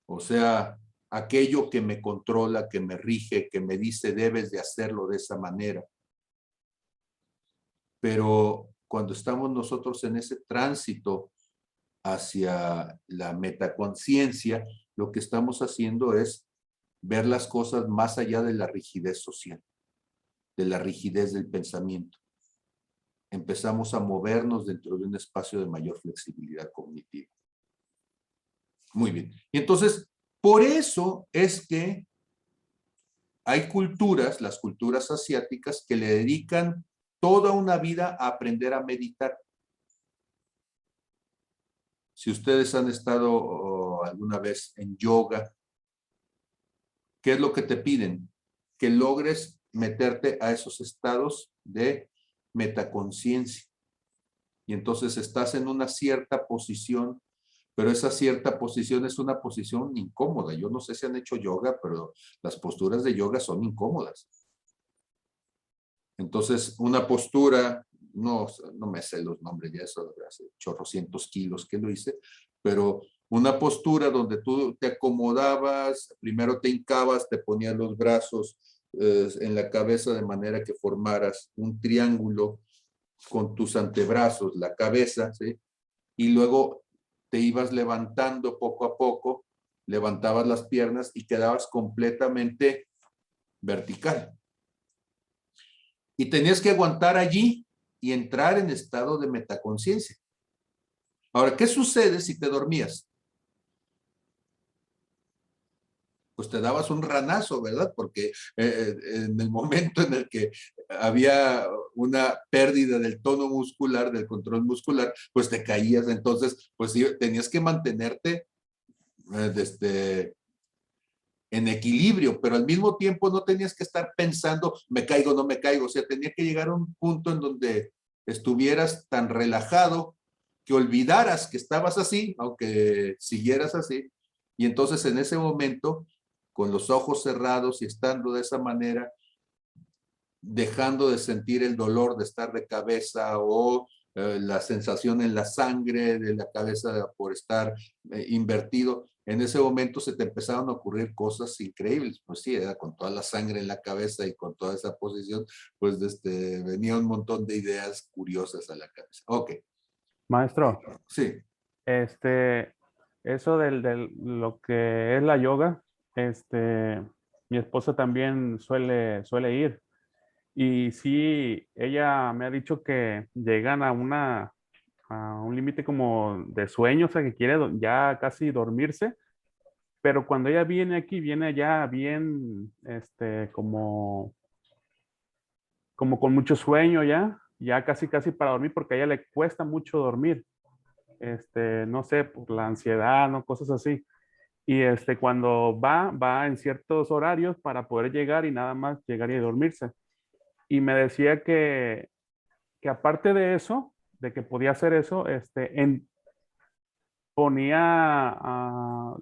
O sea, aquello que me controla, que me rige, que me dice debes de hacerlo de esa manera. Pero cuando estamos nosotros en ese tránsito hacia la metaconciencia, lo que estamos haciendo es ver las cosas más allá de la rigidez social, de la rigidez del pensamiento. Empezamos a movernos dentro de un espacio de mayor flexibilidad cognitiva. Muy bien. Y entonces, por eso es que hay culturas, las culturas asiáticas, que le dedican toda una vida a aprender a meditar. Si ustedes han estado alguna vez en yoga, ¿qué es lo que te piden? Que logres meterte a esos estados de metaconciencia. Y entonces estás en una cierta posición, pero esa cierta posición es una posición incómoda. Yo no sé si han hecho yoga, pero las posturas de yoga son incómodas. Entonces, una postura, no me sé los nombres ya, eso hace chorrocientos kilos que lo hice, pero una postura donde tú te acomodabas, primero te hincabas, te ponías los brazos en la cabeza de manera que formaras un triángulo con tus antebrazos, la cabeza, ¿sí? Y luego te ibas levantando poco a poco, levantabas las piernas y quedabas completamente vertical. Y tenías que aguantar allí y entrar en estado de metaconciencia. Ahora, ¿qué sucede si te dormías? Pues te dabas un ranazo, ¿verdad? Porque en el momento en el que había una pérdida del tono muscular, del control muscular, pues te caías. Entonces, pues tenías que mantenerte en equilibrio, pero al mismo tiempo no tenías que estar pensando, me caigo, no me caigo. O sea, tenía que llegar a un punto en donde estuvieras tan relajado que olvidaras que estabas así, aunque siguieras así. Y entonces en ese momento, con los ojos cerrados y estando de esa manera, dejando de sentir el dolor de estar de cabeza o la sensación en la sangre de la cabeza por estar invertido, en ese momento se te empezaron a ocurrir cosas increíbles. Pues sí, era con toda la sangre en la cabeza y con toda esa posición, pues venía un montón de ideas curiosas a la cabeza. Ok. Maestro, Sí. Eso lo que es la yoga, mi esposa también suele ir. Y sí, ella me ha dicho que llegan a un límite como de sueño, o sea, que quiere ya casi dormirse, pero cuando ella viene aquí, viene ya bien, como con mucho sueño ya casi para dormir, porque a ella le cuesta mucho dormir, no sé, por la ansiedad, ¿no? Cosas así. Y cuando va en ciertos horarios para poder llegar y nada más llegar y dormirse. Y me decía que aparte de eso, de que podía hacer eso, se ponía a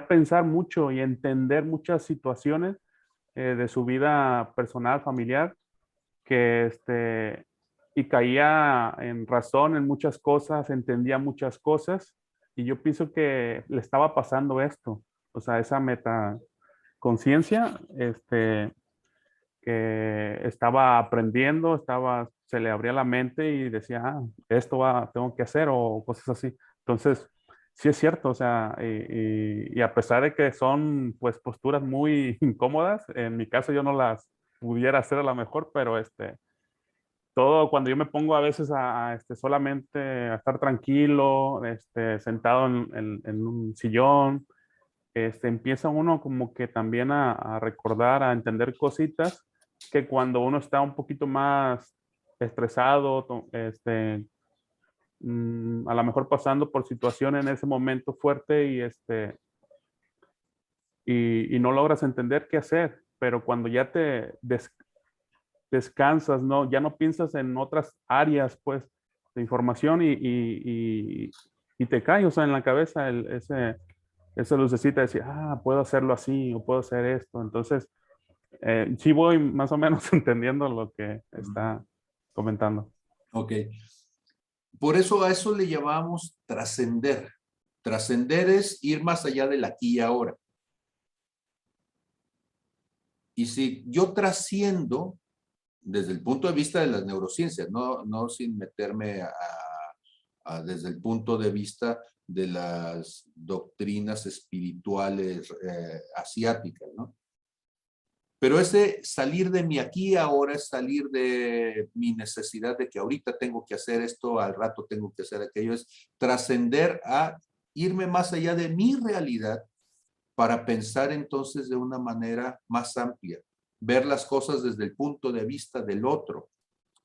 pensar mucho y entender muchas situaciones de su vida personal, familiar, que y caía en razón en muchas cosas, entendía muchas cosas, y yo pienso que le estaba pasando esto, o sea, esa metaconciencia, que estaba aprendiendo, se le abría la mente y decía, tengo que hacer o cosas así. Entonces, sí es cierto, o sea, y a pesar de que son pues posturas muy incómodas, en mi caso yo no las pudiera hacer a lo mejor, pero todo cuando yo me pongo a veces solamente a estar tranquilo, sentado en un sillón, empieza uno como que también a recordar, a entender cositas que cuando uno está un poquito más estresado, a lo mejor pasando por situación en ese momento fuerte y no logras entender qué hacer, pero cuando ya descansas, ¿no? Ya no piensas en otras áreas, pues, de información y te cae, o sea, en la cabeza esa lucecita de decir, puedo hacerlo así o puedo hacer esto. Entonces, sí voy más o menos entendiendo lo que está comentando. Ok. Por eso a eso le llamamos trascender. Trascender es ir más allá del aquí y ahora. Y si yo trasciendo desde el punto de vista de las neurociencias, no sin meterme desde el punto de vista de las doctrinas espirituales asiáticas, ¿no? Pero ese salir de mi aquí y ahora es salir de mi necesidad de que ahorita tengo que hacer esto, al rato tengo que hacer aquello, es trascender a irme más allá de mi realidad para pensar entonces de una manera más amplia, ver las cosas desde el punto de vista del otro,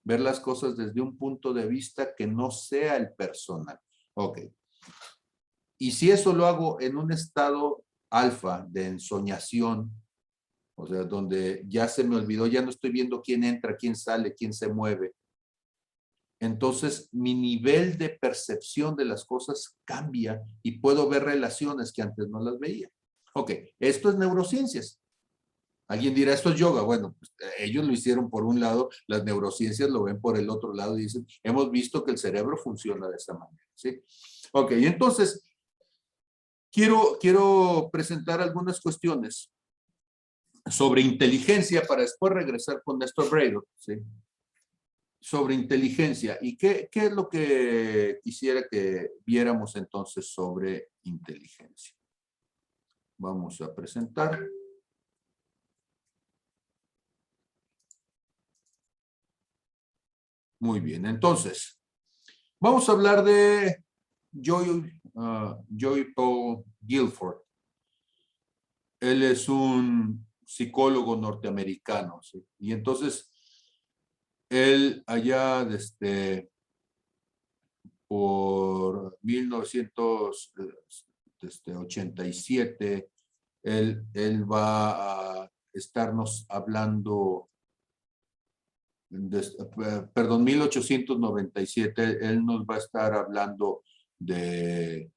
ver las cosas desde un punto de vista que no sea el personal. Ok. Y si eso lo hago en un estado alfa de ensoñación, o sea, donde ya se me olvidó, ya no estoy viendo quién entra, quién sale, quién se mueve. Entonces, mi nivel de percepción de las cosas cambia y puedo ver relaciones que antes no las veía. Ok, esto es neurociencias. Alguien dirá, esto es yoga. Bueno, pues, ellos lo hicieron por un lado, las neurociencias lo ven por el otro lado y dicen, hemos visto que el cerebro funciona de esta manera. ¿Sí? Ok, entonces, quiero presentar algunas cuestiones sobre inteligencia para después regresar con Néstor Breiro, ¿sí? Sobre inteligencia. ¿Y qué es lo que quisiera que viéramos entonces sobre inteligencia? Vamos a presentar. Muy bien, entonces, vamos a hablar de Joy Paul Guilford. Él es un psicólogo norteamericano, ¿sí? Y entonces, él allá por 1987, él va a estarnos hablando perdón, 1897, él nos va a estar hablando de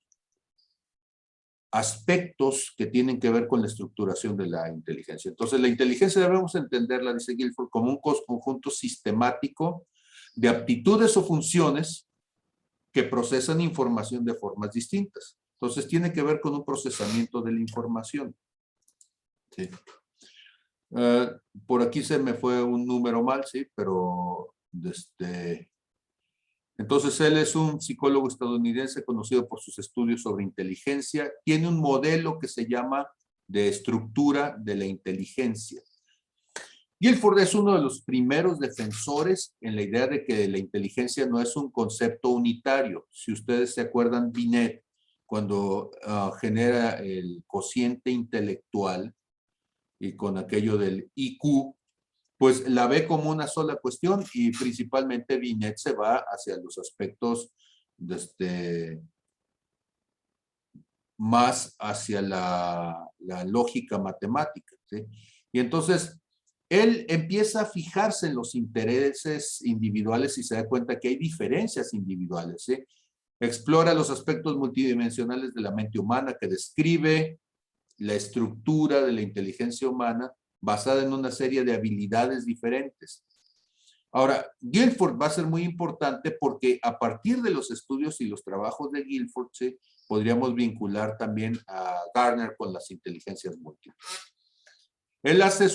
aspectos que tienen que ver con la estructuración de la inteligencia. Entonces, la inteligencia debemos entenderla, dice Guilford, como un conjunto sistemático de aptitudes o funciones que procesan información de formas distintas. Entonces, tiene que ver con un procesamiento de la información. Sí. Por aquí se me fue un número mal, sí, pero entonces él es un psicólogo estadounidense conocido por sus estudios sobre inteligencia. Tiene un modelo que se llama de estructura de la inteligencia. Guilford es uno de los primeros defensores en la idea de que la inteligencia no es un concepto unitario. Si ustedes se acuerdan, Binet, cuando genera el cociente intelectual y con aquello del IQ, pues la ve como una sola cuestión y principalmente Binet se va hacia los aspectos más hacia la lógica matemática, ¿sí? Y entonces él empieza a fijarse en los intereses individuales y se da cuenta que hay diferencias individuales, ¿sí? Explora los aspectos multidimensionales de la mente humana, que describe la estructura de la inteligencia humana basada en una serie de habilidades diferentes. Ahora, Guilford va a ser muy importante porque a partir de los estudios y los trabajos de Guilford, ¿sí?, podríamos vincular también a Gardner con las inteligencias múltiples. Él hace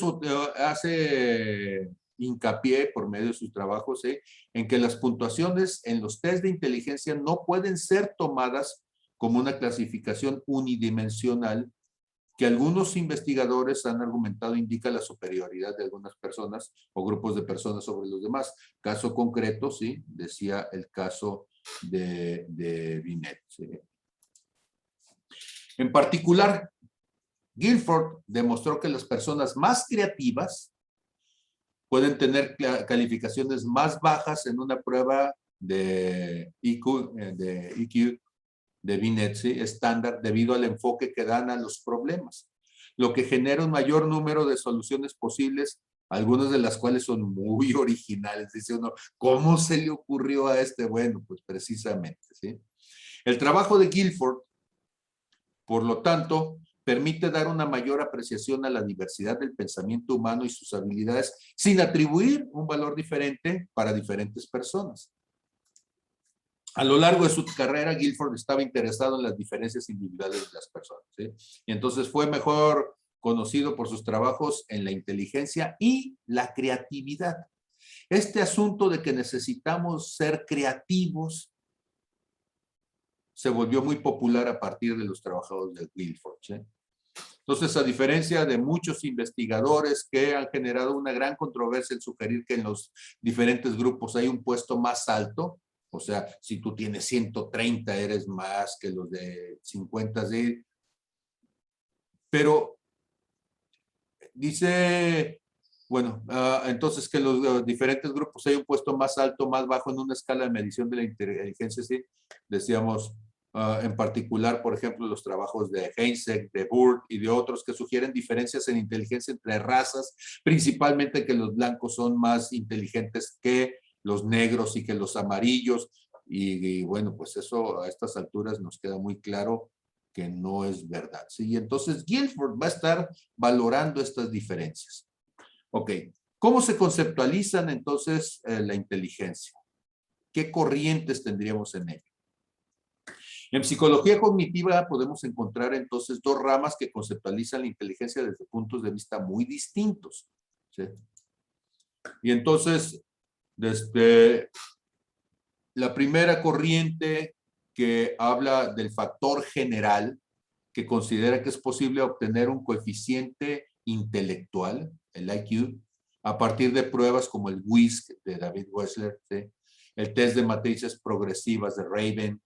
hincapié por medio de sus trabajos, ¿sí?, en que las puntuaciones en los test de inteligencia no pueden ser tomadas como una clasificación unidimensional que algunos investigadores han argumentado indica la superioridad de algunas personas o grupos de personas sobre los demás. Caso concreto, sí, decía el caso de Binet. ¿Sí? En particular, Guilford demostró que las personas más creativas pueden tener calificaciones más bajas en una prueba de IQ, de Binet, ¿sí?, estándar, debido al enfoque que dan a los problemas, lo que genera un mayor número de soluciones posibles, algunas de las cuales son muy originales. Dice uno, ¿cómo se le ocurrió a este? Bueno, pues precisamente, ¿sí? El trabajo de Guilford, por lo tanto, permite dar una mayor apreciación a la diversidad del pensamiento humano y sus habilidades, sin atribuir un valor diferente para diferentes personas. A lo largo de su carrera, Guilford estaba interesado en las diferencias individuales de las personas, ¿sí? Y entonces fue mejor conocido por sus trabajos en la inteligencia y la creatividad. Este asunto de que necesitamos ser creativos se volvió muy popular a partir de los trabajos de Guilford, ¿sí? Entonces, a diferencia de muchos investigadores que han generado una gran controversia en sugerir que en los diferentes grupos hay un puesto más alto, o sea, si tú tienes 130, eres más que los de 50, ¿sí? Pero dice, bueno, entonces que los diferentes grupos hay un puesto más alto, más bajo en una escala de medición de la inteligencia, ¿sí? Decíamos, en particular, por ejemplo, los trabajos de Heinzek, de Burt y de otros que sugieren diferencias en inteligencia entre razas, principalmente que los blancos son más inteligentes que los negros y que los amarillos. Y bueno, pues eso a estas alturas nos queda muy claro que no es verdad, ¿sí? Y entonces Guilford va a estar valorando estas diferencias. Ok, ¿cómo se conceptualizan entonces la inteligencia? ¿Qué corrientes tendríamos en ella? En psicología cognitiva podemos encontrar entonces dos ramas que conceptualizan la inteligencia desde puntos de vista muy distintos, ¿sí? Y entonces, desde la primera corriente que habla del factor general, que considera que es posible obtener un coeficiente intelectual, el IQ, a partir de pruebas como el WISC de David Wessler, ¿sí?, el test de matrices progresivas de Raven,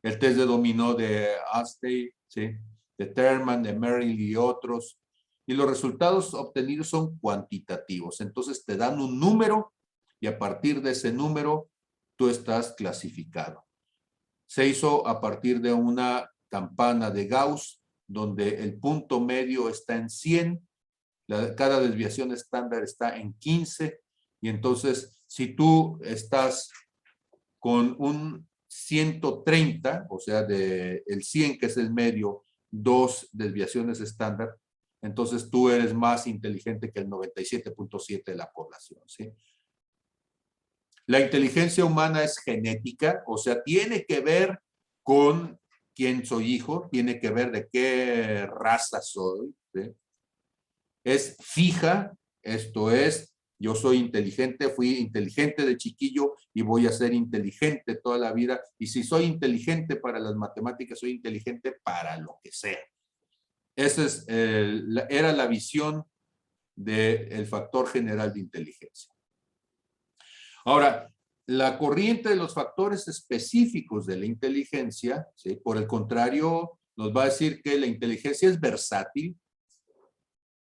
el test de dominó de Astey, ¿sí?, de Terman, de Merrill y otros, y los resultados obtenidos son cuantitativos. Entonces te dan un número y a partir de ese número tú estás clasificado. Se hizo a partir de una campana de Gauss, donde el punto medio está en 100, cada desviación estándar está en 15, y entonces si tú estás con un 130, o sea, el 100 que es el medio, 2 desviaciones estándar, entonces tú eres más inteligente que el 97.7 de la población, ¿sí? La inteligencia humana es genética, o sea, tiene que ver con quién soy hijo, tiene que ver de qué raza soy, ¿sí? Es fija, esto es, yo soy inteligente, fui inteligente de chiquillo y voy a ser inteligente toda la vida. Y si soy inteligente para las matemáticas, soy inteligente para lo que sea. Esa era la visión del factor general de inteligencia. Ahora, la corriente de los factores específicos de la inteligencia, ¿sí? Por el contrario, nos va a decir que la inteligencia es versátil.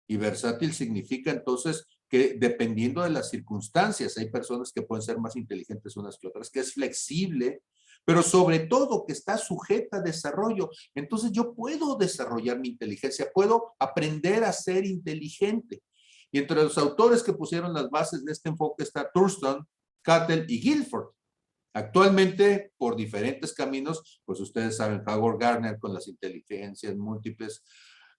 Y versátil significa entonces que dependiendo de las circunstancias, hay personas que pueden ser más inteligentes unas que otras, que es flexible, pero sobre todo que está sujeta a desarrollo. Entonces yo puedo desarrollar mi inteligencia, puedo aprender a ser inteligente. Y entre los autores que pusieron las bases de este enfoque está Thurston, Cattell y Guilford. Actualmente, por diferentes caminos, pues ustedes saben, Howard Gardner con las inteligencias múltiples,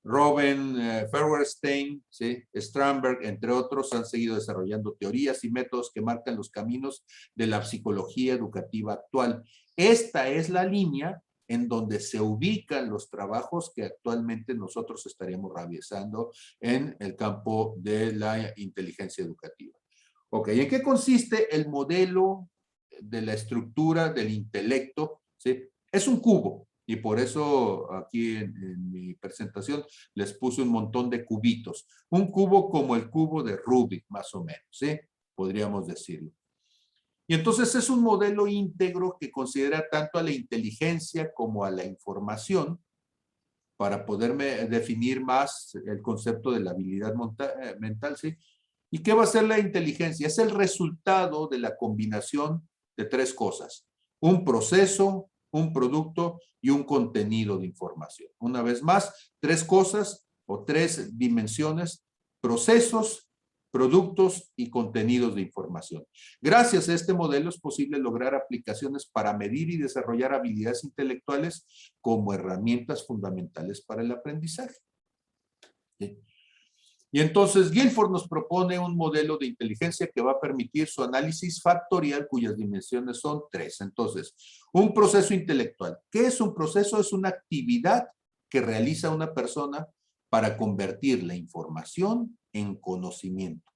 Robin Feuerstein, ¿sí? Strandberg, entre otros, han seguido desarrollando teorías y métodos que marcan los caminos de la psicología educativa actual. Esta es la línea en donde se ubican los trabajos que actualmente nosotros estaríamos realizando en el campo de la inteligencia educativa. Ok, ¿en qué consiste el modelo de la estructura del intelecto? ¿Sí? Es un cubo. Y por eso aquí en mi presentación les puse un montón de cubitos. Un cubo como el cubo de Rubik, más o menos, ¿sí? Podríamos decirlo. Y entonces es un modelo íntegro que considera tanto a la inteligencia como a la información para poderme definir más el concepto de la habilidad mental, ¿sí? ¿Y qué va a ser la inteligencia? Es el resultado de la combinación de 3 cosas. Un proceso, un producto y un contenido de información. Una vez más, 3 cosas o 3 dimensiones, procesos, productos y contenidos de información. Gracias a este modelo es posible lograr aplicaciones para medir y desarrollar habilidades intelectuales como herramientas fundamentales para el aprendizaje. ¿Sí? Y entonces Guilford nos propone un modelo de inteligencia que va a permitir su análisis factorial cuyas dimensiones son 3. Entonces, un proceso intelectual. ¿Qué es un proceso? Es una actividad que realiza una persona para convertir la información en conocimiento.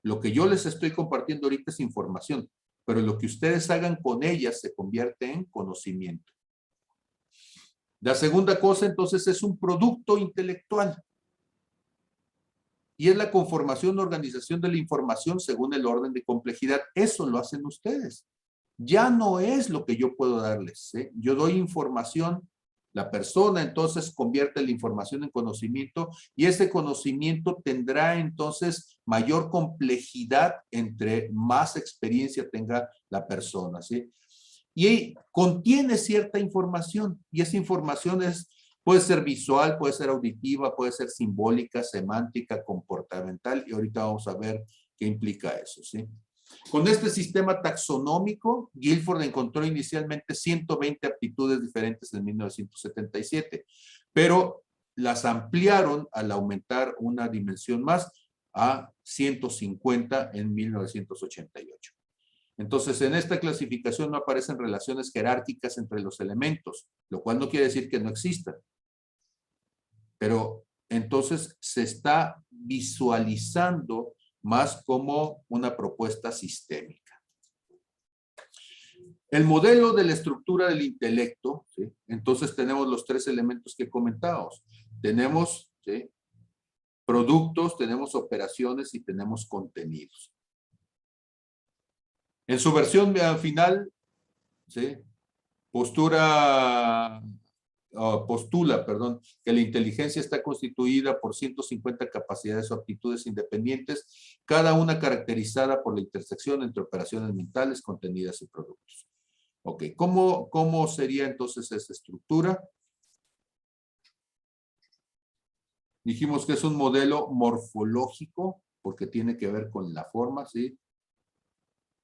Lo que yo les estoy compartiendo ahorita es información, pero lo que ustedes hagan con ella se convierte en conocimiento. La segunda cosa, entonces, es un producto intelectual. Y es la conformación o organización de la información según el orden de complejidad. Eso lo hacen ustedes. Ya no es lo que yo puedo darles, ¿eh? Yo doy información, la persona entonces convierte la información en conocimiento y ese conocimiento tendrá entonces mayor complejidad entre más experiencia tenga la persona, ¿sí? Y contiene cierta información y esa información puede ser visual, puede ser auditiva, puede ser simbólica, semántica, comportamental, y ahorita vamos a ver qué implica eso, ¿sí? Con este sistema taxonómico, Guilford encontró inicialmente 120 aptitudes diferentes en 1977, pero las ampliaron al aumentar una dimensión más a 150 en 1988. Entonces, en esta clasificación no aparecen relaciones jerárquicas entre los elementos, lo cual no quiere decir que no existan. Pero entonces se está visualizando más como una propuesta sistémica. El modelo de la estructura del intelecto, ¿sí? Entonces tenemos los 3 elementos que comentábamos. Tenemos, ¿sí?, productos, tenemos operaciones y tenemos contenidos. En su versión final, ¿sí?, postula, que la inteligencia está constituida por 150 capacidades o aptitudes independientes, cada una caracterizada por la intersección entre operaciones mentales, contenidas y productos. Ok, ¿cómo sería entonces esa estructura? Dijimos que es un modelo morfológico, porque tiene que ver con la forma, ¿sí?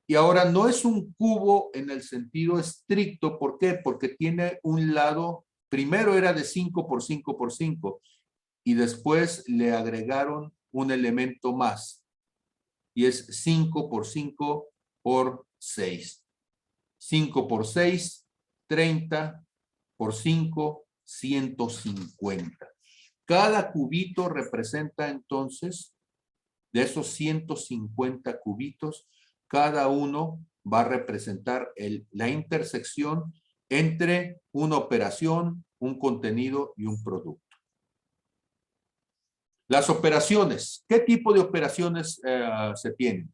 Y ahora no es un cubo en el sentido estricto. ¿Por qué? Porque tiene un lado, primero era de 5 por 5 por 5 y después le agregaron un elemento más y es 5 por 5 por 6. 5 por 6, 30 por 5, 150. Cada cubito representa entonces, de esos 150 cubitos, cada uno va a representar la intersección entre una operación, un contenido y un producto. Las operaciones. ¿Qué tipo de operaciones se tienen?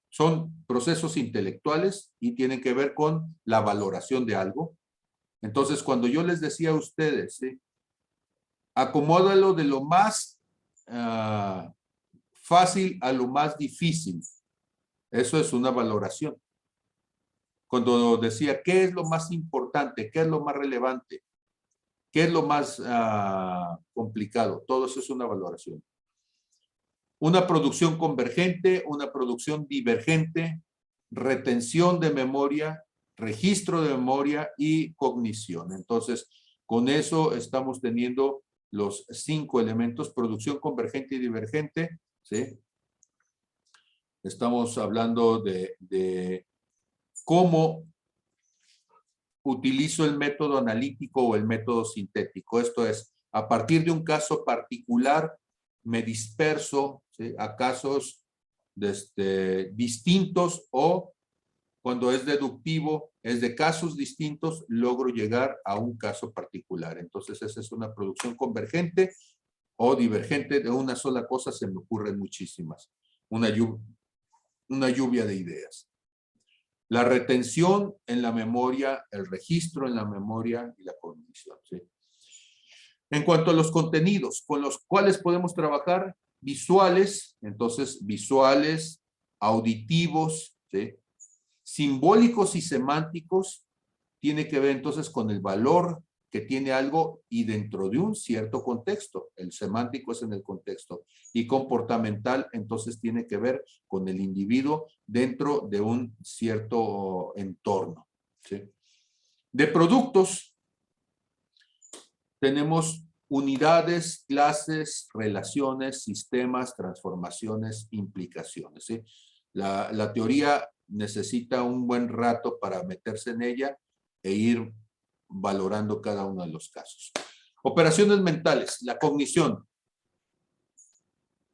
Son procesos intelectuales y tienen que ver con la valoración de algo. Entonces, cuando yo les decía a ustedes, ¿sí?, acomódalo de lo más fácil a lo más difícil. Eso es una valoración. Cuando decía, ¿qué es lo más importante? ¿Qué es lo más relevante? ¿Qué es lo más complicado? Todo eso es una valoración. Una producción convergente, una producción divergente, retención de memoria, registro de memoria y cognición. Entonces, con eso estamos teniendo los 5 elementos: producción convergente y divergente, ¿sí? Estamos hablando de cómo utilizo el método analítico o el método sintético. Esto es, a partir de un caso particular, me disperso, ¿sí?, a casos distintos, o cuando es deductivo, es de casos distintos, logro llegar a un caso particular. Entonces, esa es una producción convergente o divergente. De una sola cosa se me ocurren muchísimas. Una lluvia de ideas. La retención en la memoria, el registro en la memoria y la cognición, ¿sí? En cuanto a los contenidos con los cuales podemos trabajar, visuales, entonces visuales, auditivos, ¿sí?, simbólicos y semánticos, tiene que ver entonces con el valor que tiene algo y dentro de un cierto contexto. El semántico es en el contexto. Y comportamental, entonces, tiene que ver con el individuo dentro de un cierto entorno, ¿sí? De productos, tenemos unidades, clases, relaciones, sistemas, transformaciones, implicaciones, ¿sí? La teoría necesita un buen rato para meterse en ella e ir valorando cada uno de los casos. Operaciones mentales, la cognición.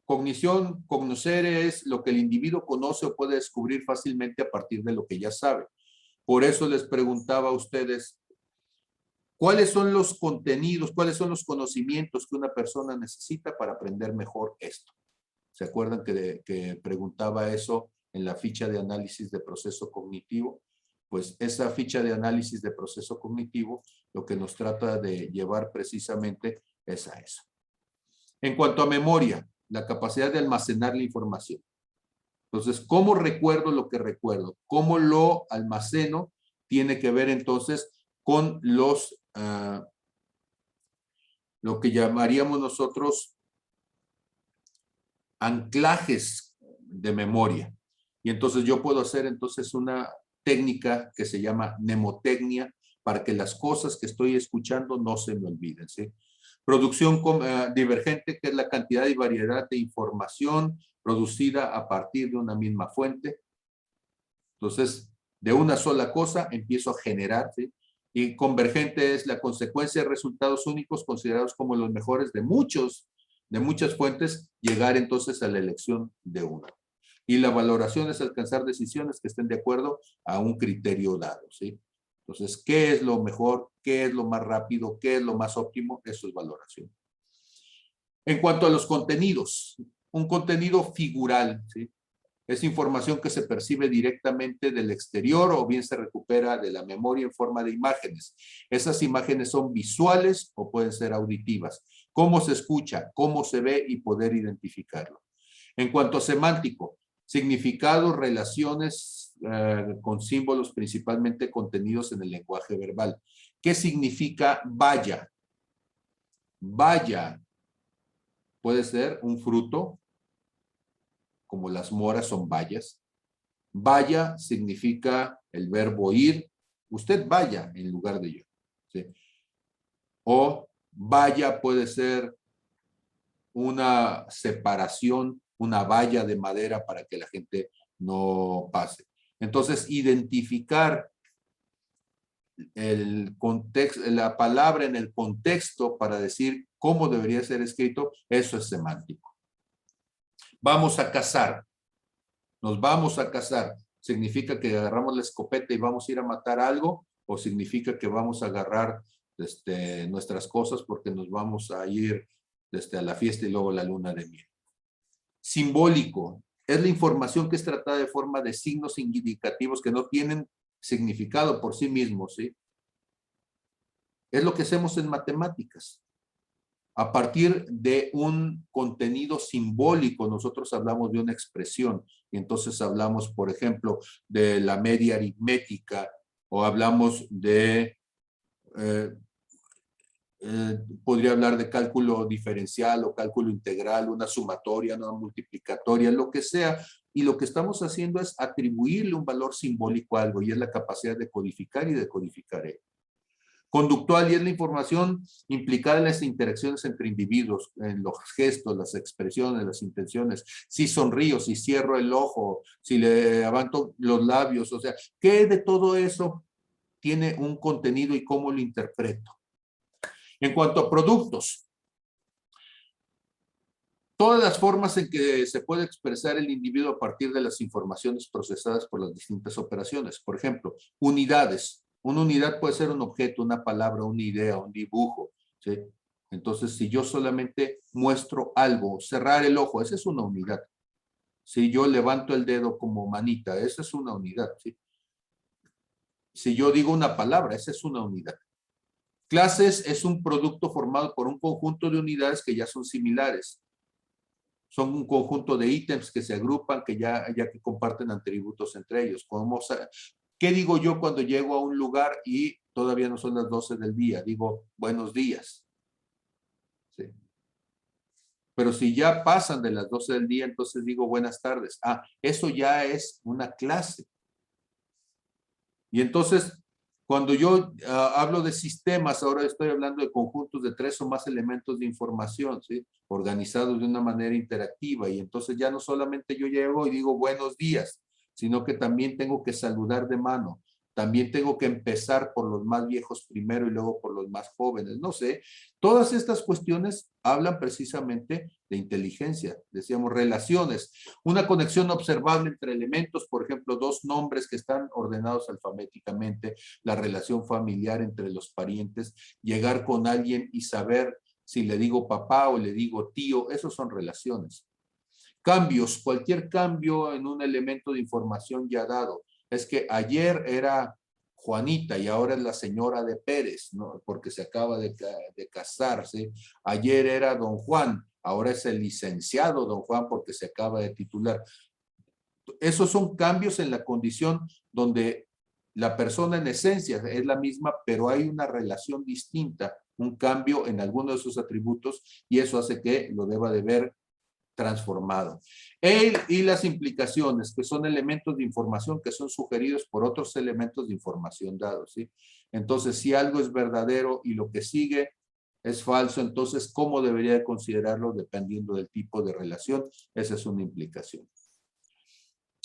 Cognición, conocer es lo que el individuo conoce o puede descubrir fácilmente a partir de lo que ya sabe. Por eso les preguntaba a ustedes, ¿cuáles son los contenidos, cuáles son los conocimientos que una persona necesita para aprender mejor esto? ¿Se acuerdan que preguntaba eso en la ficha de análisis de proceso cognitivo? Pues esa ficha de análisis de proceso cognitivo lo que nos trata de llevar precisamente es a eso. En cuanto a memoria, la capacidad de almacenar la información. Entonces, ¿cómo recuerdo lo que recuerdo? ¿Cómo lo almaceno? Tiene que ver entonces con los, lo que llamaríamos nosotros anclajes de memoria. Y entonces yo puedo hacer entonces una técnica que se llama mnemotecnia para que las cosas que estoy escuchando no se me olviden, ¿sí? Producción divergente, que es la cantidad y variedad de información producida a partir de una misma fuente. Entonces, de una sola cosa empiezo a generar, ¿sí? Y convergente es la consecuencia de resultados únicos considerados como los mejores de muchas fuentes, llegar entonces a la elección de una. Y la valoración es alcanzar decisiones que estén de acuerdo a un criterio dado, ¿sí? Entonces, ¿qué es lo mejor? ¿Qué es lo más rápido? ¿Qué es lo más óptimo? Eso es valoración. En cuanto a los contenidos, un contenido figural, ¿sí? Es información que se percibe directamente del exterior o bien se recupera de la memoria en forma de imágenes. Esas imágenes son visuales o pueden ser auditivas. ¿Cómo se escucha? ¿Cómo se ve? Y poder identificarlo. En cuanto a semántico, significados, relaciones con símbolos principalmente contenidos en el lenguaje verbal. ¿Qué significa vaya? Vaya puede ser un fruto, como las moras son bayas. Vaya significa el verbo ir. Usted vaya en lugar de yo. ¿Sí? O valla puede ser una separación, una valla de madera para que la gente no pase. Entonces, identificar el contexto, la palabra en el contexto para decir cómo debería ser escrito, eso es semántico. Vamos a cazar. Nos vamos a cazar. ¿Significa que agarramos la escopeta y vamos a ir a matar algo? ¿O significa que vamos a agarrar nuestras cosas porque nos vamos a ir a la fiesta y luego la luna de miel? Simbólico. Es la información que es tratada de forma de signos indicativos que no tienen significado por sí mismos, ¿sí? Es lo que hacemos en matemáticas. A partir de un contenido simbólico, nosotros hablamos de una expresión. Y entonces hablamos, por ejemplo, de la media aritmética, o hablamos de, podría hablar de cálculo diferencial o cálculo integral, una sumatoria, una multiplicatoria, lo que sea. Y lo que estamos haciendo es atribuirle un valor simbólico a algo, y es la capacidad de codificar y decodificar ello. Conductual, y es la información implicada en las interacciones entre individuos, en los gestos, las expresiones, las intenciones. Si sonrío, si cierro el ojo, si le levanto los labios, o sea, ¿qué de todo eso tiene un contenido y cómo lo interpreto? En cuanto a productos, todas las formas en que se puede expresar el individuo a partir de las informaciones procesadas por las distintas operaciones. Por ejemplo, unidades. Una unidad puede ser un objeto, una palabra, una idea, un dibujo, ¿sí? Entonces, si yo solamente muestro algo, cerrar el ojo, esa es una unidad. Si yo levanto el dedo como manita, esa es una unidad, ¿sí? Si yo digo una palabra, esa es una unidad. Clases es un producto formado por un conjunto de unidades que ya son similares. Son un conjunto de ítems que se agrupan, que ya que comparten atributos entre ellos. ¿Qué digo yo cuando llego a un lugar y todavía no son las 12 del día? Digo, buenos días. ¿Sí? Pero si ya pasan de las 12 del día, entonces digo, buenas tardes. Ah, eso ya es una clase. Y entonces, cuando yo hablo de sistemas, ahora estoy hablando de conjuntos de 3 o más elementos de información, ¿sí? Organizados de una manera interactiva. Y entonces ya no solamente yo llego y digo buenos días, sino que también tengo que saludar de mano. También tengo que empezar por los más viejos primero y luego por los más jóvenes. No sé, todas estas cuestiones hablan precisamente de inteligencia. Decíamos relaciones, una conexión observable entre elementos, por ejemplo, dos nombres que están ordenados alfabéticamente, la relación familiar entre los parientes, llegar con alguien y saber si le digo papá o le digo tío, esos son relaciones. Cambios, cualquier cambio en un elemento de información ya dado. Es que ayer era Juanita y ahora es la señora de Pérez, ¿no? Porque se acaba de casarse. Ayer era don Juan, ahora es el licenciado don Juan porque se acaba de titular. Esos son cambios en la condición donde la persona en esencia es la misma, pero hay una relación distinta, un cambio en alguno de sus atributos, y eso hace que lo deba de ver transformado. Él y las implicaciones, que son elementos de información que son sugeridos por otros elementos de información dados, ¿sí? Entonces, si algo es verdadero y lo que sigue es falso, entonces, ¿cómo debería de considerarlo dependiendo del tipo de relación? Esa es una implicación.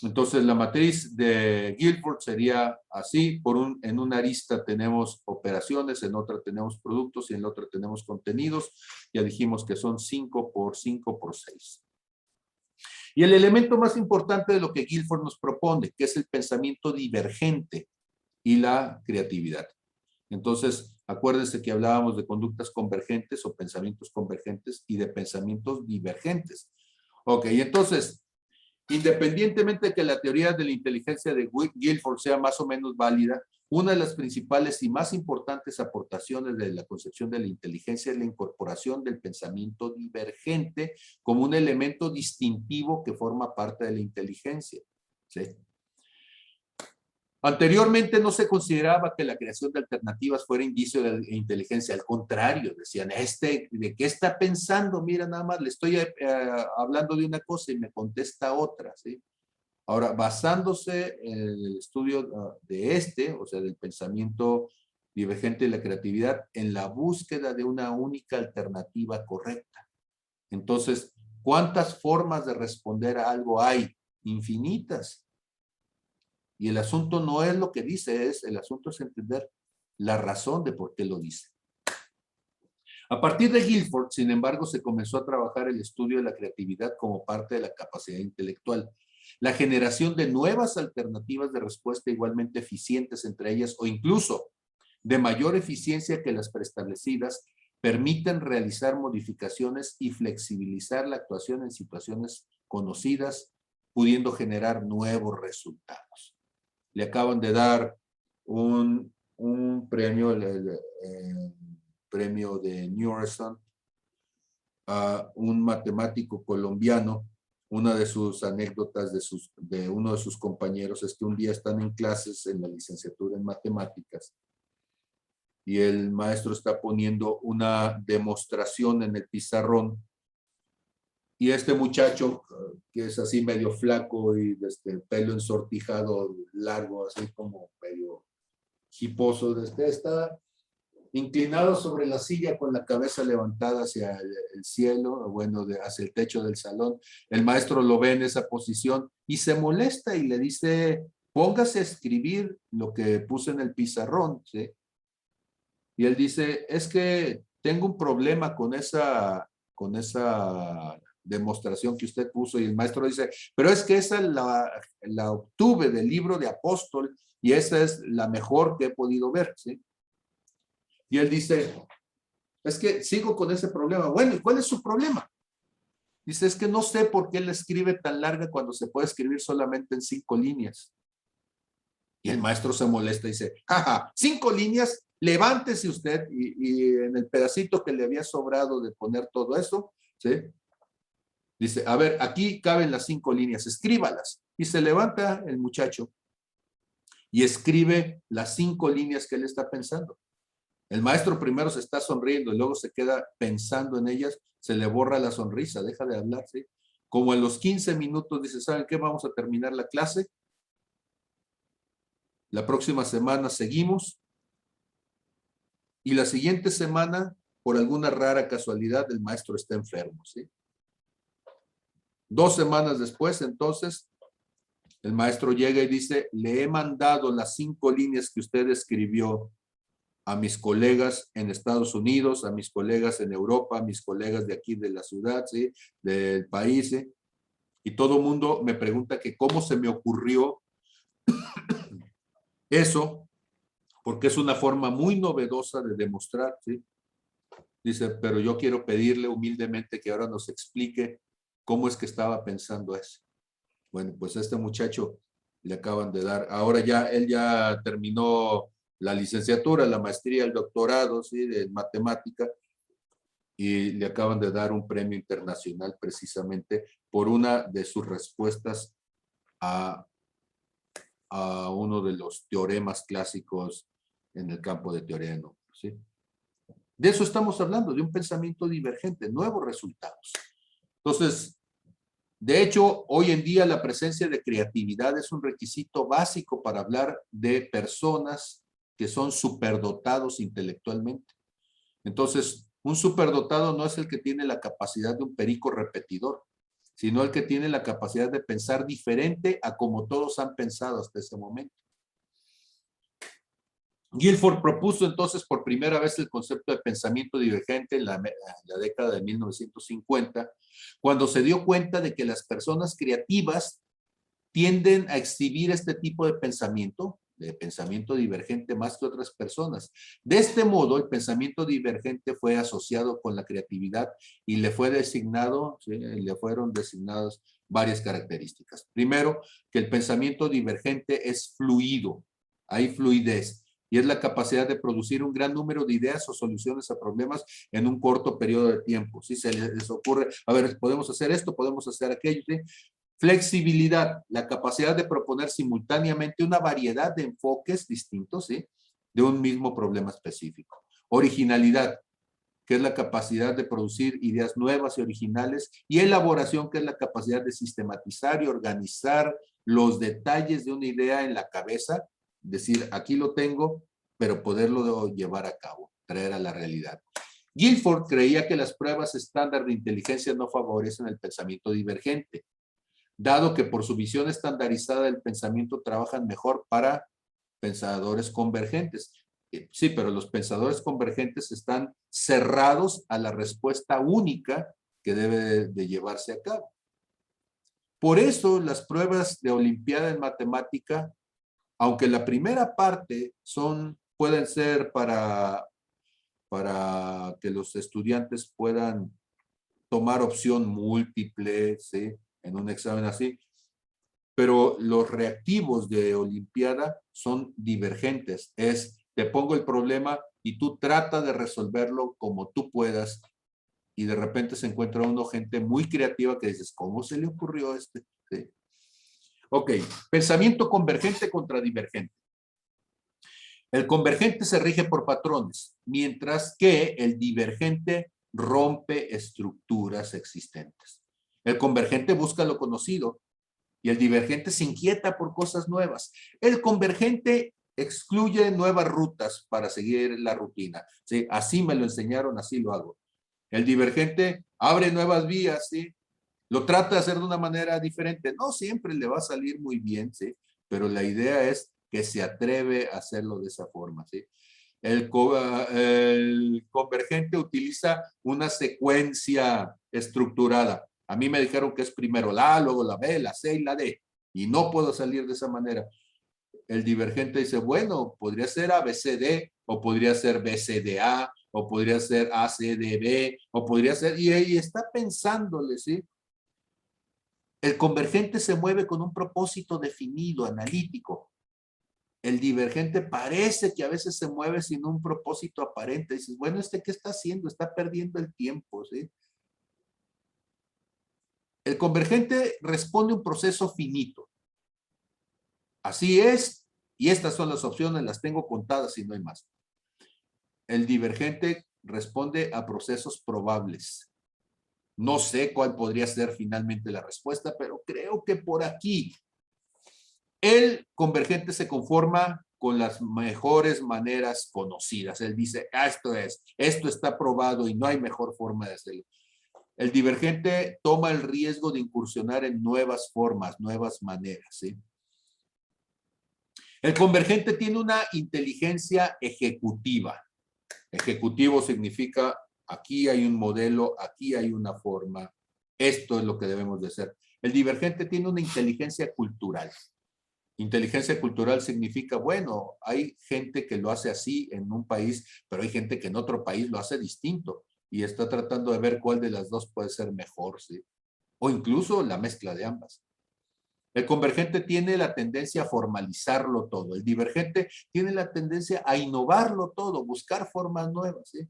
Entonces, la matriz de Guilford sería así. En una arista tenemos operaciones, en otra tenemos productos y en la otra tenemos contenidos. Ya dijimos que son 5 por 5 por 6. Y el elemento más importante de lo que Guilford nos propone, que es el pensamiento divergente y la creatividad. Entonces, acuérdense que hablábamos de conductas convergentes o pensamientos convergentes y de pensamientos divergentes. Ok, entonces, independientemente de que la teoría de la inteligencia de Guilford sea más o menos válida, una de las principales y más importantes aportaciones de la concepción de la inteligencia es la incorporación del pensamiento divergente como un elemento distintivo que forma parte de la inteligencia. ¿Sí? Anteriormente no se consideraba que la creación de alternativas fuera indicio de inteligencia. Al contrario, decían, ¿de qué está pensando? Mira, nada más le estoy hablando de una cosa y me contesta otra, ¿sí? Ahora, basándose en el estudio de o sea, del pensamiento divergente y la creatividad, en la búsqueda de una única alternativa correcta. Entonces, ¿cuántas formas de responder a algo hay? Infinitas. Y el asunto no es lo que dice, el asunto es entender la razón de por qué lo dice. A partir de Guilford, sin embargo, se comenzó a trabajar el estudio de la creatividad como parte de la capacidad intelectual. La generación de nuevas alternativas de respuesta igualmente eficientes entre ellas o incluso de mayor eficiencia que las preestablecidas permiten realizar modificaciones y flexibilizar la actuación en situaciones conocidas, pudiendo generar nuevos resultados. Le acaban de dar un premio, el premio de Newton a un matemático colombiano. Una de sus anécdotas de uno de sus compañeros es que un día están en clases en la licenciatura en matemáticas y el maestro está poniendo una demostración en el pizarrón y este muchacho, que es así medio flaco y pelo ensortijado, largo, así como medio hiposo, está inclinado sobre la silla con la cabeza levantada hacia el cielo, bueno, hacia el techo del salón. El maestro lo ve en esa posición y se molesta y le dice, póngase a escribir lo que puse en el pizarrón, ¿sí? Y él dice, es que tengo un problema con esa demostración que usted puso. Y el maestro dice, pero es que esa la obtuve del libro de Apóstol y esa es la mejor que he podido ver, ¿sí? Y él dice, es que sigo con ese problema. Bueno, ¿y cuál es su problema? Dice, es que no sé por qué él escribe tan larga cuando se puede escribir solamente en 5 líneas. Y el maestro se molesta y dice, jaja, 5 líneas, levántese usted y en el pedacito que le había sobrado de poner todo eso, ¿sí? Dice, a ver, aquí caben las 5 líneas, escríbalas. Y se levanta el muchacho y escribe las 5 líneas que él está pensando. El maestro primero se está sonriendo y luego se queda pensando en ellas, se le borra la sonrisa, deja de hablar, ¿sí? Como en los 15 minutos dice, ¿saben qué? Vamos a terminar la clase. La próxima semana seguimos. Y la siguiente semana, por alguna rara casualidad, el maestro está enfermo, ¿sí? 2 semanas después, entonces, el maestro llega y dice, le he mandado las 5 líneas que usted escribió a mis colegas en Estados Unidos, a mis colegas en Europa, a mis colegas de aquí de la ciudad, ¿sí? Del país, ¿sí? Y todo el mundo me pregunta que cómo se me ocurrió eso, porque es una forma muy novedosa de demostrar, ¿sí? Dice, pero yo quiero pedirle humildemente que ahora nos explique cómo es que estaba pensando eso. Bueno, pues a este muchacho le acaban de dar, ahora ya, él ya terminó la licenciatura, la maestría, el doctorado, ¿sí? De matemática, y le acaban de dar un premio internacional precisamente por una de sus respuestas a uno de los teoremas clásicos en el campo de teoría de números, ¿sí? De eso estamos hablando, de un pensamiento divergente, nuevos resultados. Entonces, de hecho, hoy en día la presencia de creatividad es un requisito básico para hablar de personas que son superdotados intelectualmente. Entonces, un superdotado no es el que tiene la capacidad de un perico repetidor, sino el que tiene la capacidad de pensar diferente a como todos han pensado hasta ese momento. Guilford propuso entonces por primera vez el concepto de pensamiento divergente en la década de 1950, cuando se dio cuenta de que las personas creativas tienden a exhibir este tipo de pensamiento divergente más que otras personas. De este modo, el pensamiento divergente fue asociado con la creatividad y le fueron designadas varias características. Primero, que el pensamiento divergente es fluido, hay fluidez, y es la capacidad de producir un gran número de ideas o soluciones a problemas en un corto periodo de tiempo. Si se les ocurre, a ver, podemos hacer esto, podemos hacer aquello, ¿sí? Flexibilidad, la capacidad de proponer simultáneamente una variedad de enfoques distintos, ¿sí? De un mismo problema específico. Originalidad, que es la capacidad de producir ideas nuevas y originales, y elaboración, que es la capacidad de sistematizar y organizar los detalles de una idea en la cabeza, decir, aquí lo tengo, pero poderlo llevar a cabo, traer a la realidad. Guilford creía que las pruebas estándar de inteligencia no favorecen el pensamiento divergente, dado que por su visión estandarizada del pensamiento trabajan mejor para pensadores convergentes. Sí, pero los pensadores convergentes están cerrados a la respuesta única que debe de llevarse a cabo. Por eso las pruebas de Olimpiada en matemática, aunque la primera parte pueden ser para que los estudiantes puedan tomar opción múltiple, ¿sí?, en un examen así, pero los reactivos de Olimpiada son divergentes. Te pongo el problema y tú trata de resolverlo como tú puedas, y de repente se encuentra gente muy creativa que dices, ¿cómo se le ocurrió este? ¿Sí? Ok, pensamiento convergente contra divergente. El convergente se rige por patrones, mientras que el divergente rompe estructuras existentes. El convergente busca lo conocido y el divergente se inquieta por cosas nuevas. El convergente excluye nuevas rutas para seguir la rutina. ¿Sí? Así me lo enseñaron, así lo hago. El divergente abre nuevas vías, ¿sí? Lo trata de hacer de una manera diferente. No siempre le va a salir muy bien, ¿sí? Pero la idea es que se atreve a hacerlo de esa forma, ¿sí? El convergente utiliza una secuencia estructurada. A mí me dijeron que es primero la A, luego la B, la C y la D. Y no puedo salir de esa manera. El divergente dice, bueno, podría ser ABCD, o podría ser BCDA, o podría ser ACDB, o podría ser... Y está pensándole, ¿sí? El convergente se mueve con un propósito definido, analítico. El divergente parece que a veces se mueve sin un propósito aparente. Dices, bueno, ¿qué está haciendo? Está perdiendo el tiempo, ¿sí? El convergente responde a un proceso finito. Así es, y estas son las opciones, las tengo contadas y no hay más. El divergente responde a procesos probables. No sé cuál podría ser finalmente la respuesta, pero creo que por aquí. El convergente se conforma con las mejores maneras conocidas. Él dice, esto está probado y no hay mejor forma de hacerlo. El divergente toma el riesgo de incursionar en nuevas formas, nuevas maneras, ¿sí? El convergente tiene una inteligencia ejecutiva. Ejecutivo significa, aquí hay un modelo, aquí hay una forma, esto es lo que debemos de hacer. El divergente tiene una inteligencia cultural. Inteligencia cultural significa, bueno, hay gente que lo hace así en un país, pero hay gente que en otro país lo hace distinto y está tratando de ver cuál de las dos puede ser mejor, ¿sí? O incluso la mezcla de ambas. El convergente tiene la tendencia a formalizarlo todo. El divergente tiene la tendencia a innovarlo todo, buscar formas nuevas, ¿sí?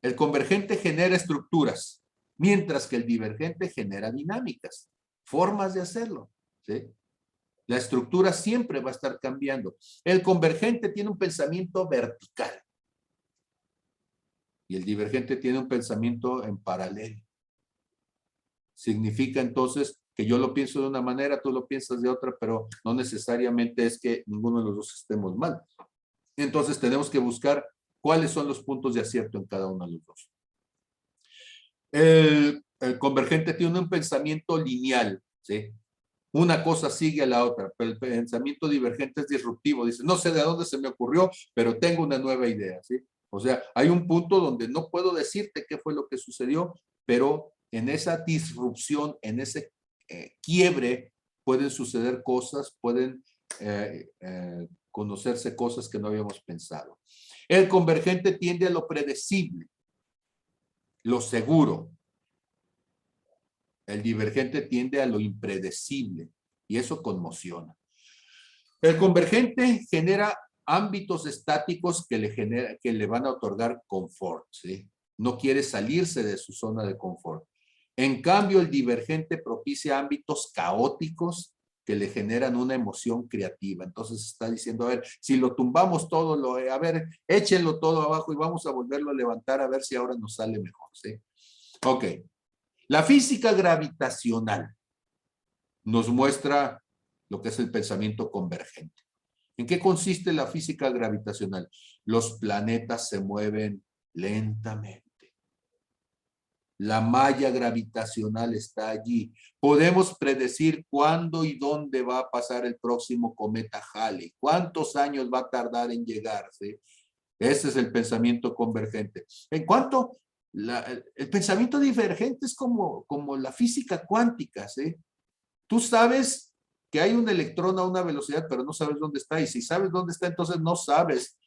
El convergente genera estructuras, mientras que el divergente genera dinámicas, formas de hacerlo, ¿sí? La estructura siempre va a estar cambiando. El convergente tiene un pensamiento vertical y el divergente tiene un pensamiento en paralelo. Significa entonces que yo lo pienso de una manera, tú lo piensas de otra, pero no necesariamente es que ninguno de los dos estemos mal. Entonces tenemos que buscar cuáles son los puntos de acierto en cada uno de los dos. El convergente tiene un pensamiento lineal, ¿sí? Una cosa sigue a la otra, pero el pensamiento divergente es disruptivo. Dice, no sé de dónde se me ocurrió, pero tengo una nueva idea, ¿sí? O sea, hay un punto donde no puedo decirte qué fue lo que sucedió, pero en esa disrupción, en ese quiebre, pueden suceder cosas, pueden conocerse cosas que no habíamos pensado. El convergente tiende a lo predecible, lo seguro. El divergente tiende a lo impredecible y eso conmociona. El convergente genera ámbitos estáticos que le van a otorgar confort, ¿sí? No quiere salirse de su zona de confort. En cambio, el divergente propicia ámbitos caóticos que le generan una emoción creativa. Entonces está diciendo, a ver, si lo tumbamos todo, a ver, échenlo todo abajo y vamos a volverlo a levantar a ver si ahora nos sale mejor, ¿sí? Ok. La física gravitacional nos muestra lo que es el pensamiento convergente. ¿En qué consiste la física gravitacional? Los planetas se mueven lentamente. La malla gravitacional está allí. Podemos predecir cuándo y dónde va a pasar el próximo cometa Halley. ¿Cuántos años va a tardar en llegar? ¿Sí? Ese es el pensamiento convergente. En cuanto, el pensamiento divergente es como la física cuántica, ¿sí? Tú sabes que hay un electrón a una velocidad, pero no sabes dónde está. Y si sabes dónde está, entonces no sabes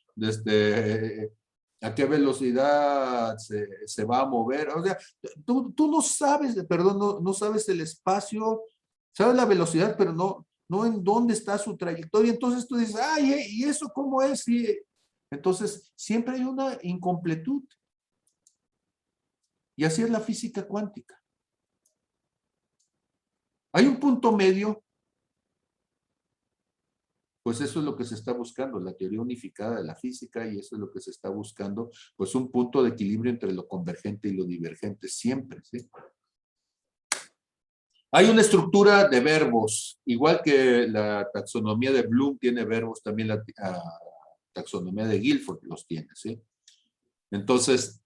a qué velocidad se va a mover. O sea, tú no sabes, perdón, no sabes el espacio, sabes la velocidad, pero no en dónde está su trayectoria. Entonces tú dices, ay, ¿y eso cómo es? Y, entonces, siempre hay una incompletud. Y así es la física cuántica. Hay un punto medio. Pues eso es lo que se está buscando, la teoría unificada de la física, y eso es lo que se está buscando, pues un punto de equilibrio entre lo convergente y lo divergente siempre, ¿sí? Hay una estructura de verbos, igual que la taxonomía de Bloom tiene verbos, también la taxonomía de Guilford los tiene, ¿sí? Entonces,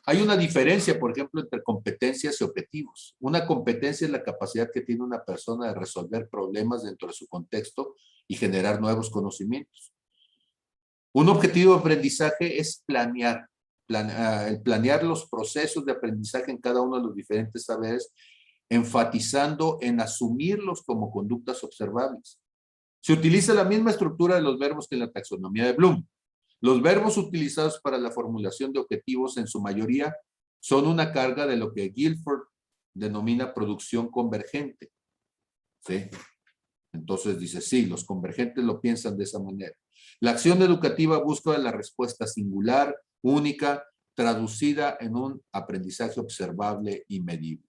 hay una diferencia, por ejemplo, entre competencias y objetivos. Una competencia es la capacidad que tiene una persona de resolver problemas dentro de su contexto y generar nuevos conocimientos. Un objetivo de aprendizaje es planear los procesos de aprendizaje en cada uno de los diferentes saberes, enfatizando en asumirlos como conductas observables. Se utiliza la misma estructura de los verbos que en la taxonomía de Bloom. Los verbos utilizados para la formulación de objetivos en su mayoría son una carga de lo que Guilford denomina producción convergente. ¿Sí? Entonces dice, sí, los convergentes lo piensan de esa manera. La acción educativa busca la respuesta singular, única, traducida en un aprendizaje observable y medible.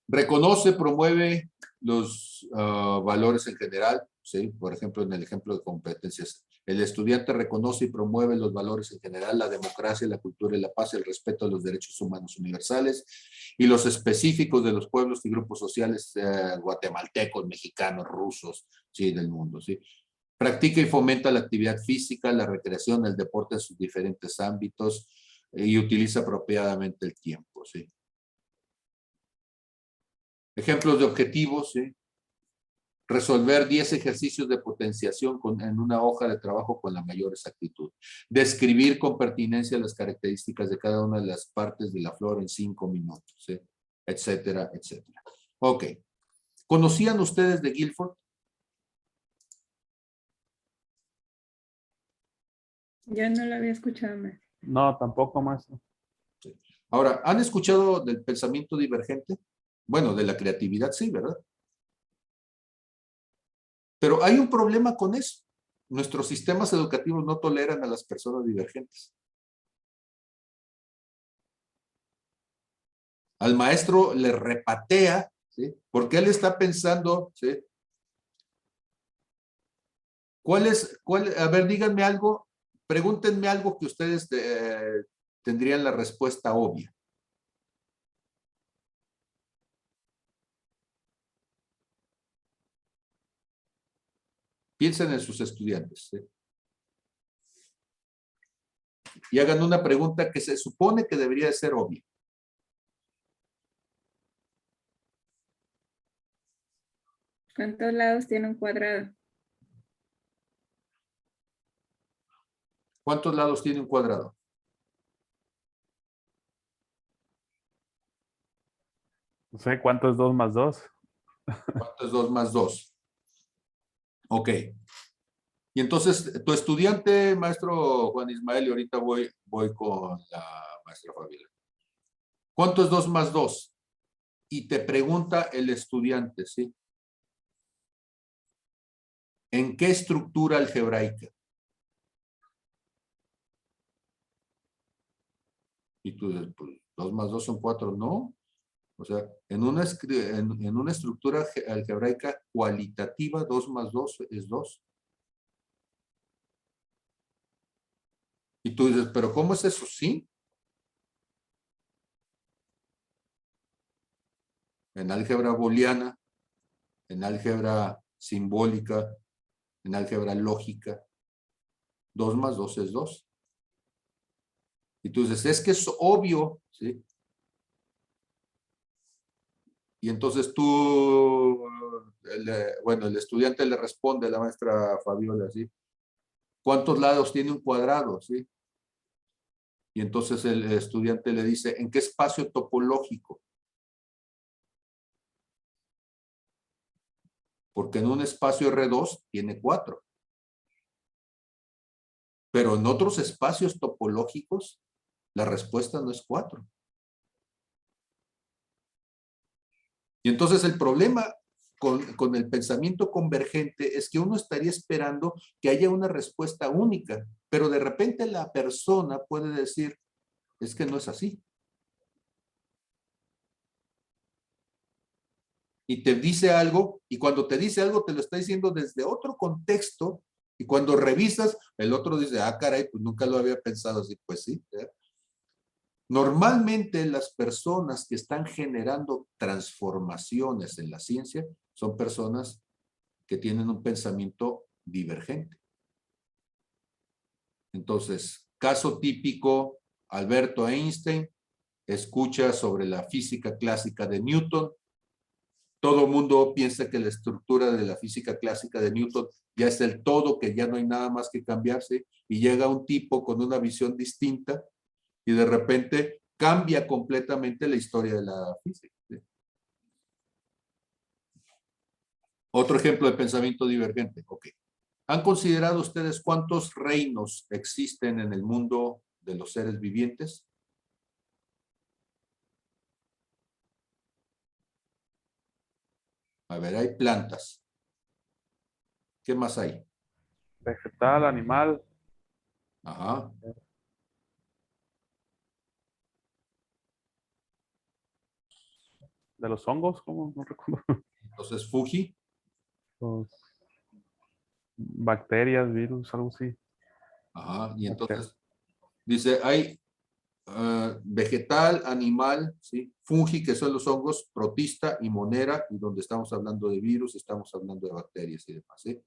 Reconoce, promueve los valores en general, ¿sí? Por ejemplo, en el ejemplo de competencias. El estudiante reconoce y promueve los valores en general, la democracia, la cultura y la paz, el respeto a los derechos humanos universales y los específicos de los pueblos y grupos sociales guatemaltecos, mexicanos, rusos, ¿sí? Del mundo, ¿sí? Practica y fomenta la actividad física, la recreación, el deporte en sus diferentes ámbitos y utiliza apropiadamente el tiempo, ¿sí? Ejemplos de objetivos, ¿sí? Resolver 10 ejercicios de potenciación en una hoja de trabajo con la mayor exactitud. Describir con pertinencia las características de cada una de las partes de la flor en 5 minutos, ¿sí? Etcétera, etcétera. Ok. ¿Conocían ustedes de Guilford? Yo no lo había escuchado más. No, tampoco, maestro. Sí. Ahora, ¿han escuchado del pensamiento divergente? Bueno, de la creatividad sí, ¿verdad? Pero hay un problema con eso. Nuestros sistemas educativos no toleran a las personas divergentes. Al maestro le repatea, ¿sí? Porque él está pensando, ¿sí? A ver, díganme algo, pregúntenme algo que ustedes tendrían la respuesta obvia. Piensen en sus estudiantes, ¿sí? Y hagan una pregunta que se supone que debería de ser obvia. ¿Cuántos lados tiene un cuadrado? ¿Cuántos lados tiene un cuadrado? No sé cuánto es 2 más 2. ¿Cuánto es 2 más 2? Ok. Y entonces, tu estudiante, maestro Juan Ismael, y ahorita voy con la maestra Fabiola. ¿Cuánto es 2 más 2? Y te pregunta el estudiante, ¿sí? ¿En qué estructura algebraica? Y tú, pues, 2 más 2 son 4, no. O sea, en una estructura algebraica cualitativa, 2 más 2 es 2. Y tú dices, ¿pero cómo es eso? Sí. En álgebra booleana, en álgebra simbólica, en álgebra lógica, 2 más 2 es 2. Y tú dices, es que es obvio, ¿sí? Y entonces tú, bueno, el estudiante le responde a la maestra Fabiola, ¿sí? ¿Cuántos lados tiene un cuadrado, sí? Y entonces el estudiante le dice, ¿en qué espacio topológico? Porque en un espacio R2 tiene 4. Pero en otros espacios topológicos, la respuesta no es 4. Y entonces el problema con el pensamiento convergente es que uno estaría esperando que haya una respuesta única, pero de repente la persona puede decir, es que no es así. Y te dice algo, y cuando te dice algo te lo está diciendo desde otro contexto, y cuando revisas, el otro dice, ah, caray, pues nunca lo había pensado así. Pues sí. Normalmente las personas que están generando transformaciones en la ciencia son personas que tienen un pensamiento divergente. Entonces, caso típico, Alberto Einstein escucha sobre la física clásica de Newton. Todo el mundo piensa que la estructura de la física clásica de Newton ya es el todo, que ya no hay nada más que cambiarse, y llega un tipo con una visión distinta y de repente cambia completamente la historia de la física. ¿Sí? Otro ejemplo de pensamiento divergente. Ok. ¿Han considerado ustedes cuántos reinos existen en el mundo de los seres vivientes? A ver, hay plantas. ¿Qué más hay? Vegetal, animal. Ajá. De los hongos, ¿cómo? No recuerdo. Entonces, Fuji. Los bacterias, virus, algo así. Ajá. Y entonces, dice, hay vegetal, animal, ¿sí? Fungi, que son los hongos, protista y monera, y donde estamos hablando de virus, estamos hablando de bacterias y demás, ¿sí?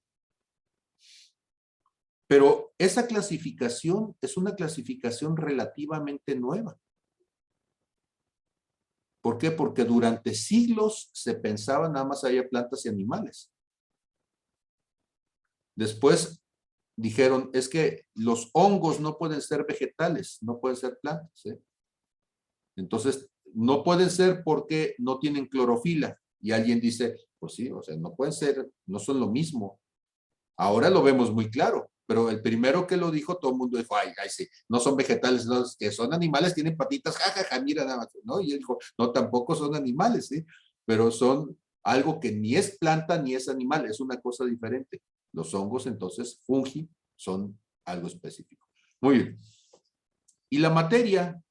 Pero esa clasificación es una clasificación relativamente nueva. ¿Por qué? Porque durante siglos se pensaba nada más había plantas y animales. Después dijeron, es que los hongos no pueden ser vegetales, no pueden ser plantas, ¿sí? Entonces, no pueden ser porque no tienen clorofila. Y alguien dice, pues sí, o sea, no pueden ser, no son lo mismo. Ahora lo vemos muy claro, pero el primero que lo dijo, todo el mundo dijo, ay, sí, no son vegetales, no, que son animales, tienen patitas, jajaja, mira nada más, ¿no? Y él dijo, no, tampoco son animales, ¿sí? Pero son algo que ni es planta ni es animal, es una cosa diferente. Los hongos, entonces, fungi, son algo específico. Muy bien. Y la materia,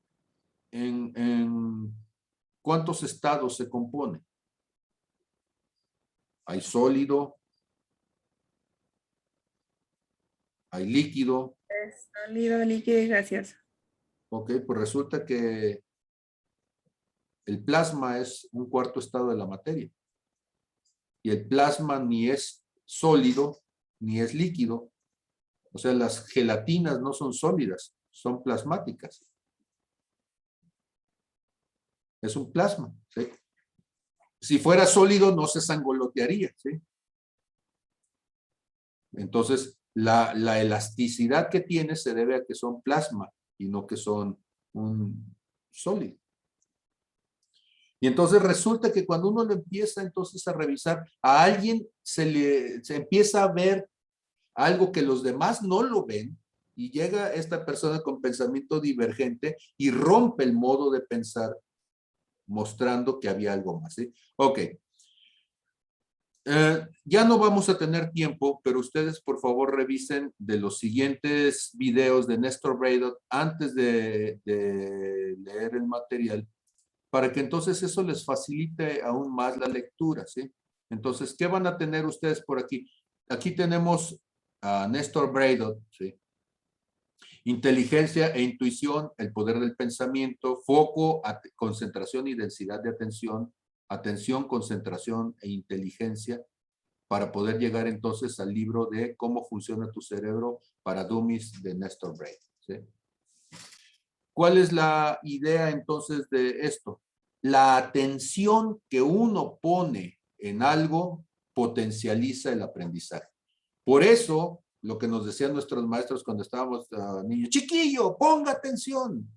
¿en cuántos estados se compone? Hay sólido, hay líquido. Es sólido, líquido y gaseoso. Ok, pues resulta que el plasma es un cuarto estado de la materia. Y el plasma ni es sólido, ni es líquido. O sea, las gelatinas no son sólidas, son plasmáticas. Es un plasma, ¿sí? Si fuera sólido, no se sangolotearía, ¿sí? Entonces, la elasticidad que tiene se debe a que son plasma y no que son un sólido. Y entonces resulta que cuando uno lo empieza entonces a revisar, a alguien se empieza a ver algo que los demás no lo ven, y llega esta persona con pensamiento divergente y rompe el modo de pensar, mostrando que había algo más, ¿sí? Ok. Ya no vamos a tener tiempo, pero ustedes por favor revisen de los siguientes videos de Néstor Braidot antes de leer leer el material, para que entonces eso les facilite aún más la lectura, ¿sí? Entonces, ¿qué van a tener ustedes por aquí? Aquí tenemos a Néstor Braidot, ¿sí? Inteligencia e intuición, el poder del pensamiento, foco, concentración y densidad de atención, atención, concentración e inteligencia, para poder llegar entonces al libro de Cómo funciona tu cerebro para dummies de Néstor Braidot, ¿sí? ¿Cuál es la idea entonces de esto? La atención que uno pone en algo potencializa el aprendizaje. Por eso, lo que nos decían nuestros maestros cuando estábamos niños, chiquillo, ponga atención.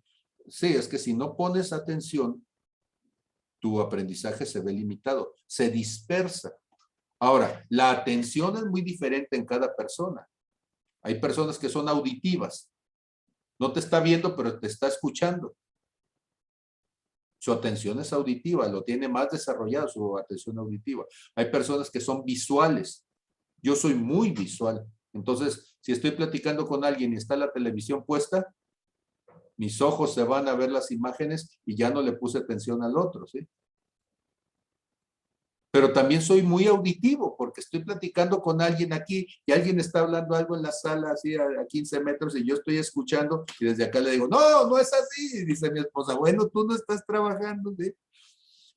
Sí, es que si no pones atención, tu aprendizaje se ve limitado, se dispersa. Ahora, la atención es muy diferente en cada persona. Hay personas que son auditivas. No te está viendo, pero te está escuchando. Su atención es auditiva, lo tiene más desarrollado su atención auditiva. Hay personas que son visuales. Yo soy muy visual. Entonces, si estoy platicando con alguien y está la televisión puesta, mis ojos se van a ver las imágenes y ya no le puse atención al otro, ¿sí? Pero también soy muy auditivo porque estoy platicando con alguien aquí y alguien está hablando algo en la sala así a 15 metros y yo estoy escuchando y desde acá le digo, no, no es así. Y dice mi esposa, bueno, tú no estás trabajando, ¿sí?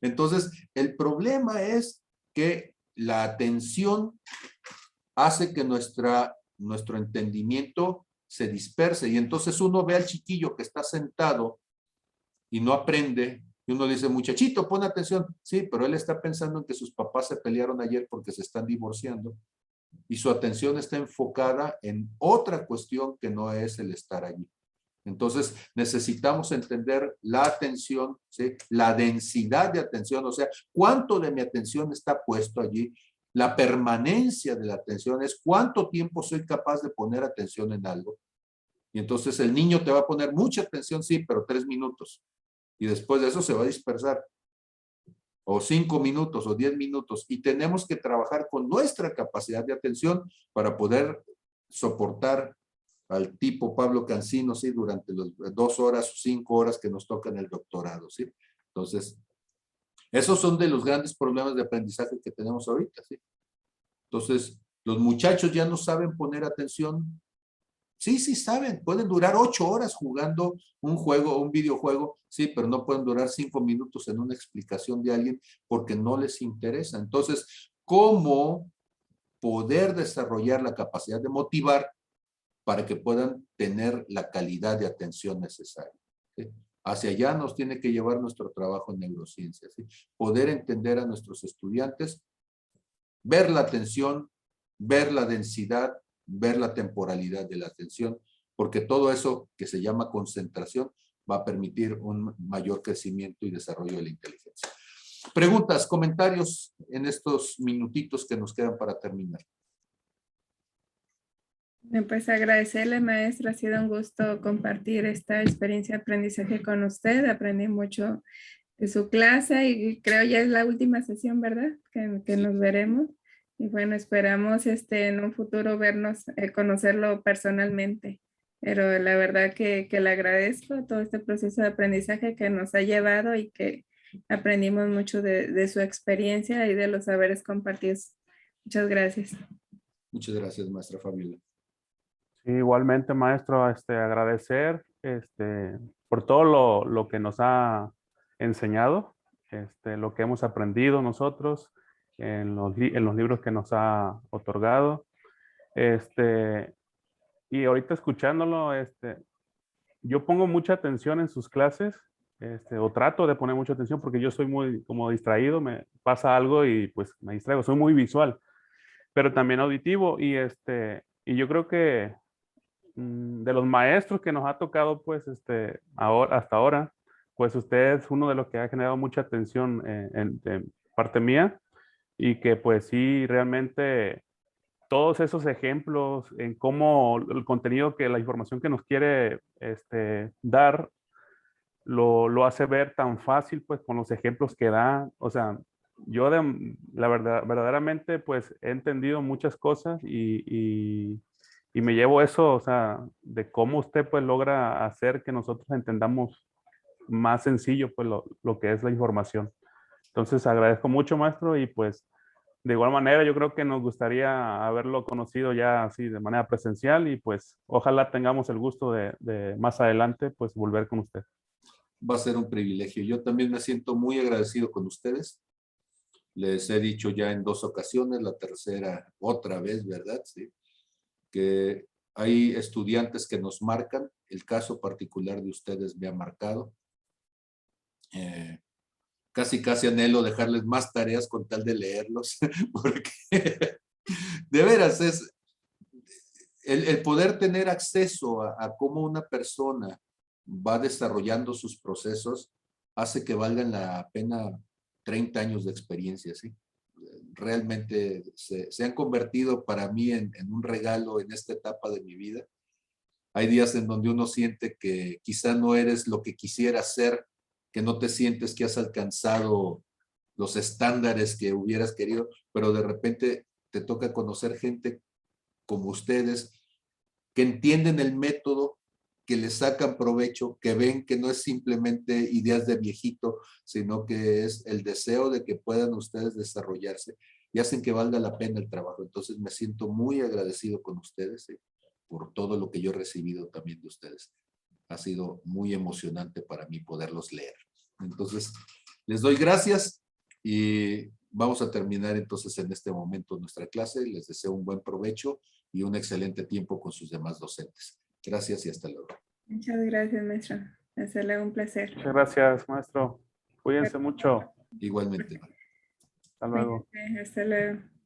Entonces, el problema es que la atención hace que nuestro entendimiento se disperse y entonces uno ve al chiquillo que está sentado y no aprende. Y uno dice, muchachito, pon atención. Sí, pero él está pensando en que sus papás se pelearon ayer porque se están divorciando. Y su atención está enfocada en otra cuestión que no es el estar allí. Entonces, necesitamos entender la atención, ¿sí? La densidad de atención, o sea, cuánto de mi atención está puesto allí. La permanencia de la atención es cuánto tiempo soy capaz de poner atención en algo. Y entonces el niño te va a poner mucha atención, sí, pero 3 minutos. Y después de eso se va a dispersar. O 5 minutos o 10 minutos. Y tenemos que trabajar con nuestra capacidad de atención para poder soportar al tipo Pablo Cancino, ¿sí? Durante las 2 horas o 5 horas que nos tocan el doctorado, ¿sí? Entonces, esos son de los grandes problemas de aprendizaje que tenemos ahorita, ¿sí? Entonces, los muchachos ya no saben poner atención. Sí, sí saben, pueden durar 8 horas jugando un juego, un videojuego, sí, pero no pueden durar 5 minutos en una explicación de alguien porque no les interesa. Entonces, ¿cómo poder desarrollar la capacidad de motivar para que puedan tener la calidad de atención necesaria? ¿Sí? Hacia allá nos tiene que llevar nuestro trabajo en neurociencias, ¿sí? Poder entender a nuestros estudiantes, ver la atención, ver la densidad, ver la temporalidad de la atención, porque todo eso que se llama concentración va a permitir un mayor crecimiento y desarrollo de la inteligencia. Preguntas, comentarios en estos minutitos que nos quedan para terminar. Pues agradecerle, maestra, ha sido un gusto compartir esta experiencia de aprendizaje con usted. Aprendí mucho de su clase y creo ya es la última sesión, ¿verdad? Que Sí. nos veremos. Y bueno, esperamos en un futuro vernos, conocerlo personalmente. Pero la verdad que le agradezco todo este proceso de aprendizaje que nos ha llevado y que aprendimos mucho de su experiencia y de los saberes compartidos. Muchas gracias. Muchas gracias, maestra Fabiola. Sí, igualmente, maestro, agradecer por todo lo que nos ha enseñado, lo que hemos aprendido nosotros en los libros que nos ha otorgado. Y ahorita escuchándolo, yo pongo mucha atención en sus clases, o trato de poner mucha atención porque yo soy muy como distraído, me pasa algo y pues me distraigo, soy muy visual, pero también auditivo y yo creo que de los maestros que nos ha tocado, pues, hasta ahora, pues usted es uno de los que ha generado mucha atención de parte mía y que, pues, sí, realmente todos esos ejemplos en cómo el contenido la información que nos quiere dar, lo hace ver tan fácil, pues, con los ejemplos que da. O sea, yo la verdad, verdaderamente, pues, he entendido muchas cosas y me llevo eso, o sea, de cómo usted pues logra hacer que nosotros entendamos más sencillo pues lo que es la información. Entonces agradezco mucho, maestro, y pues de igual manera yo creo que nos gustaría haberlo conocido ya así de manera presencial y pues ojalá tengamos el gusto de más adelante pues volver con usted. Va a ser un privilegio. Yo también me siento muy agradecido con ustedes. Les he dicho ya en 2 ocasiones, la tercera otra vez, ¿verdad? Sí. Que hay estudiantes que nos marcan. El caso particular de ustedes me ha marcado. Casi anhelo dejarles más tareas con tal de leerlos, porque de veras es el poder tener acceso a cómo una persona va desarrollando sus procesos hace que valgan la pena 30 años de experiencia, ¿sí? Realmente se han convertido para mí en un regalo en esta etapa de mi vida. Hay días en donde uno siente que quizá no eres lo que quisieras ser, que no te sientes que has alcanzado los estándares que hubieras querido, pero de repente te toca conocer gente como ustedes que entienden el método, que le sacan provecho, que ven que no es simplemente ideas de viejito, sino que es el deseo de que puedan ustedes desarrollarse y hacen que valga la pena el trabajo. Entonces me siento muy agradecido con ustedes por todo lo que yo he recibido también de ustedes. Ha sido muy emocionante para mí poderlos leer. Entonces, les doy gracias y vamos a terminar entonces en este momento nuestra clase. Les deseo un buen provecho y un excelente tiempo con sus demás docentes. Gracias y hasta luego. Muchas gracias, maestro. Hasta luego, un placer. Muchas gracias, maestro. Cuídense mucho. Igualmente. Hasta luego. Cuídense, hasta luego.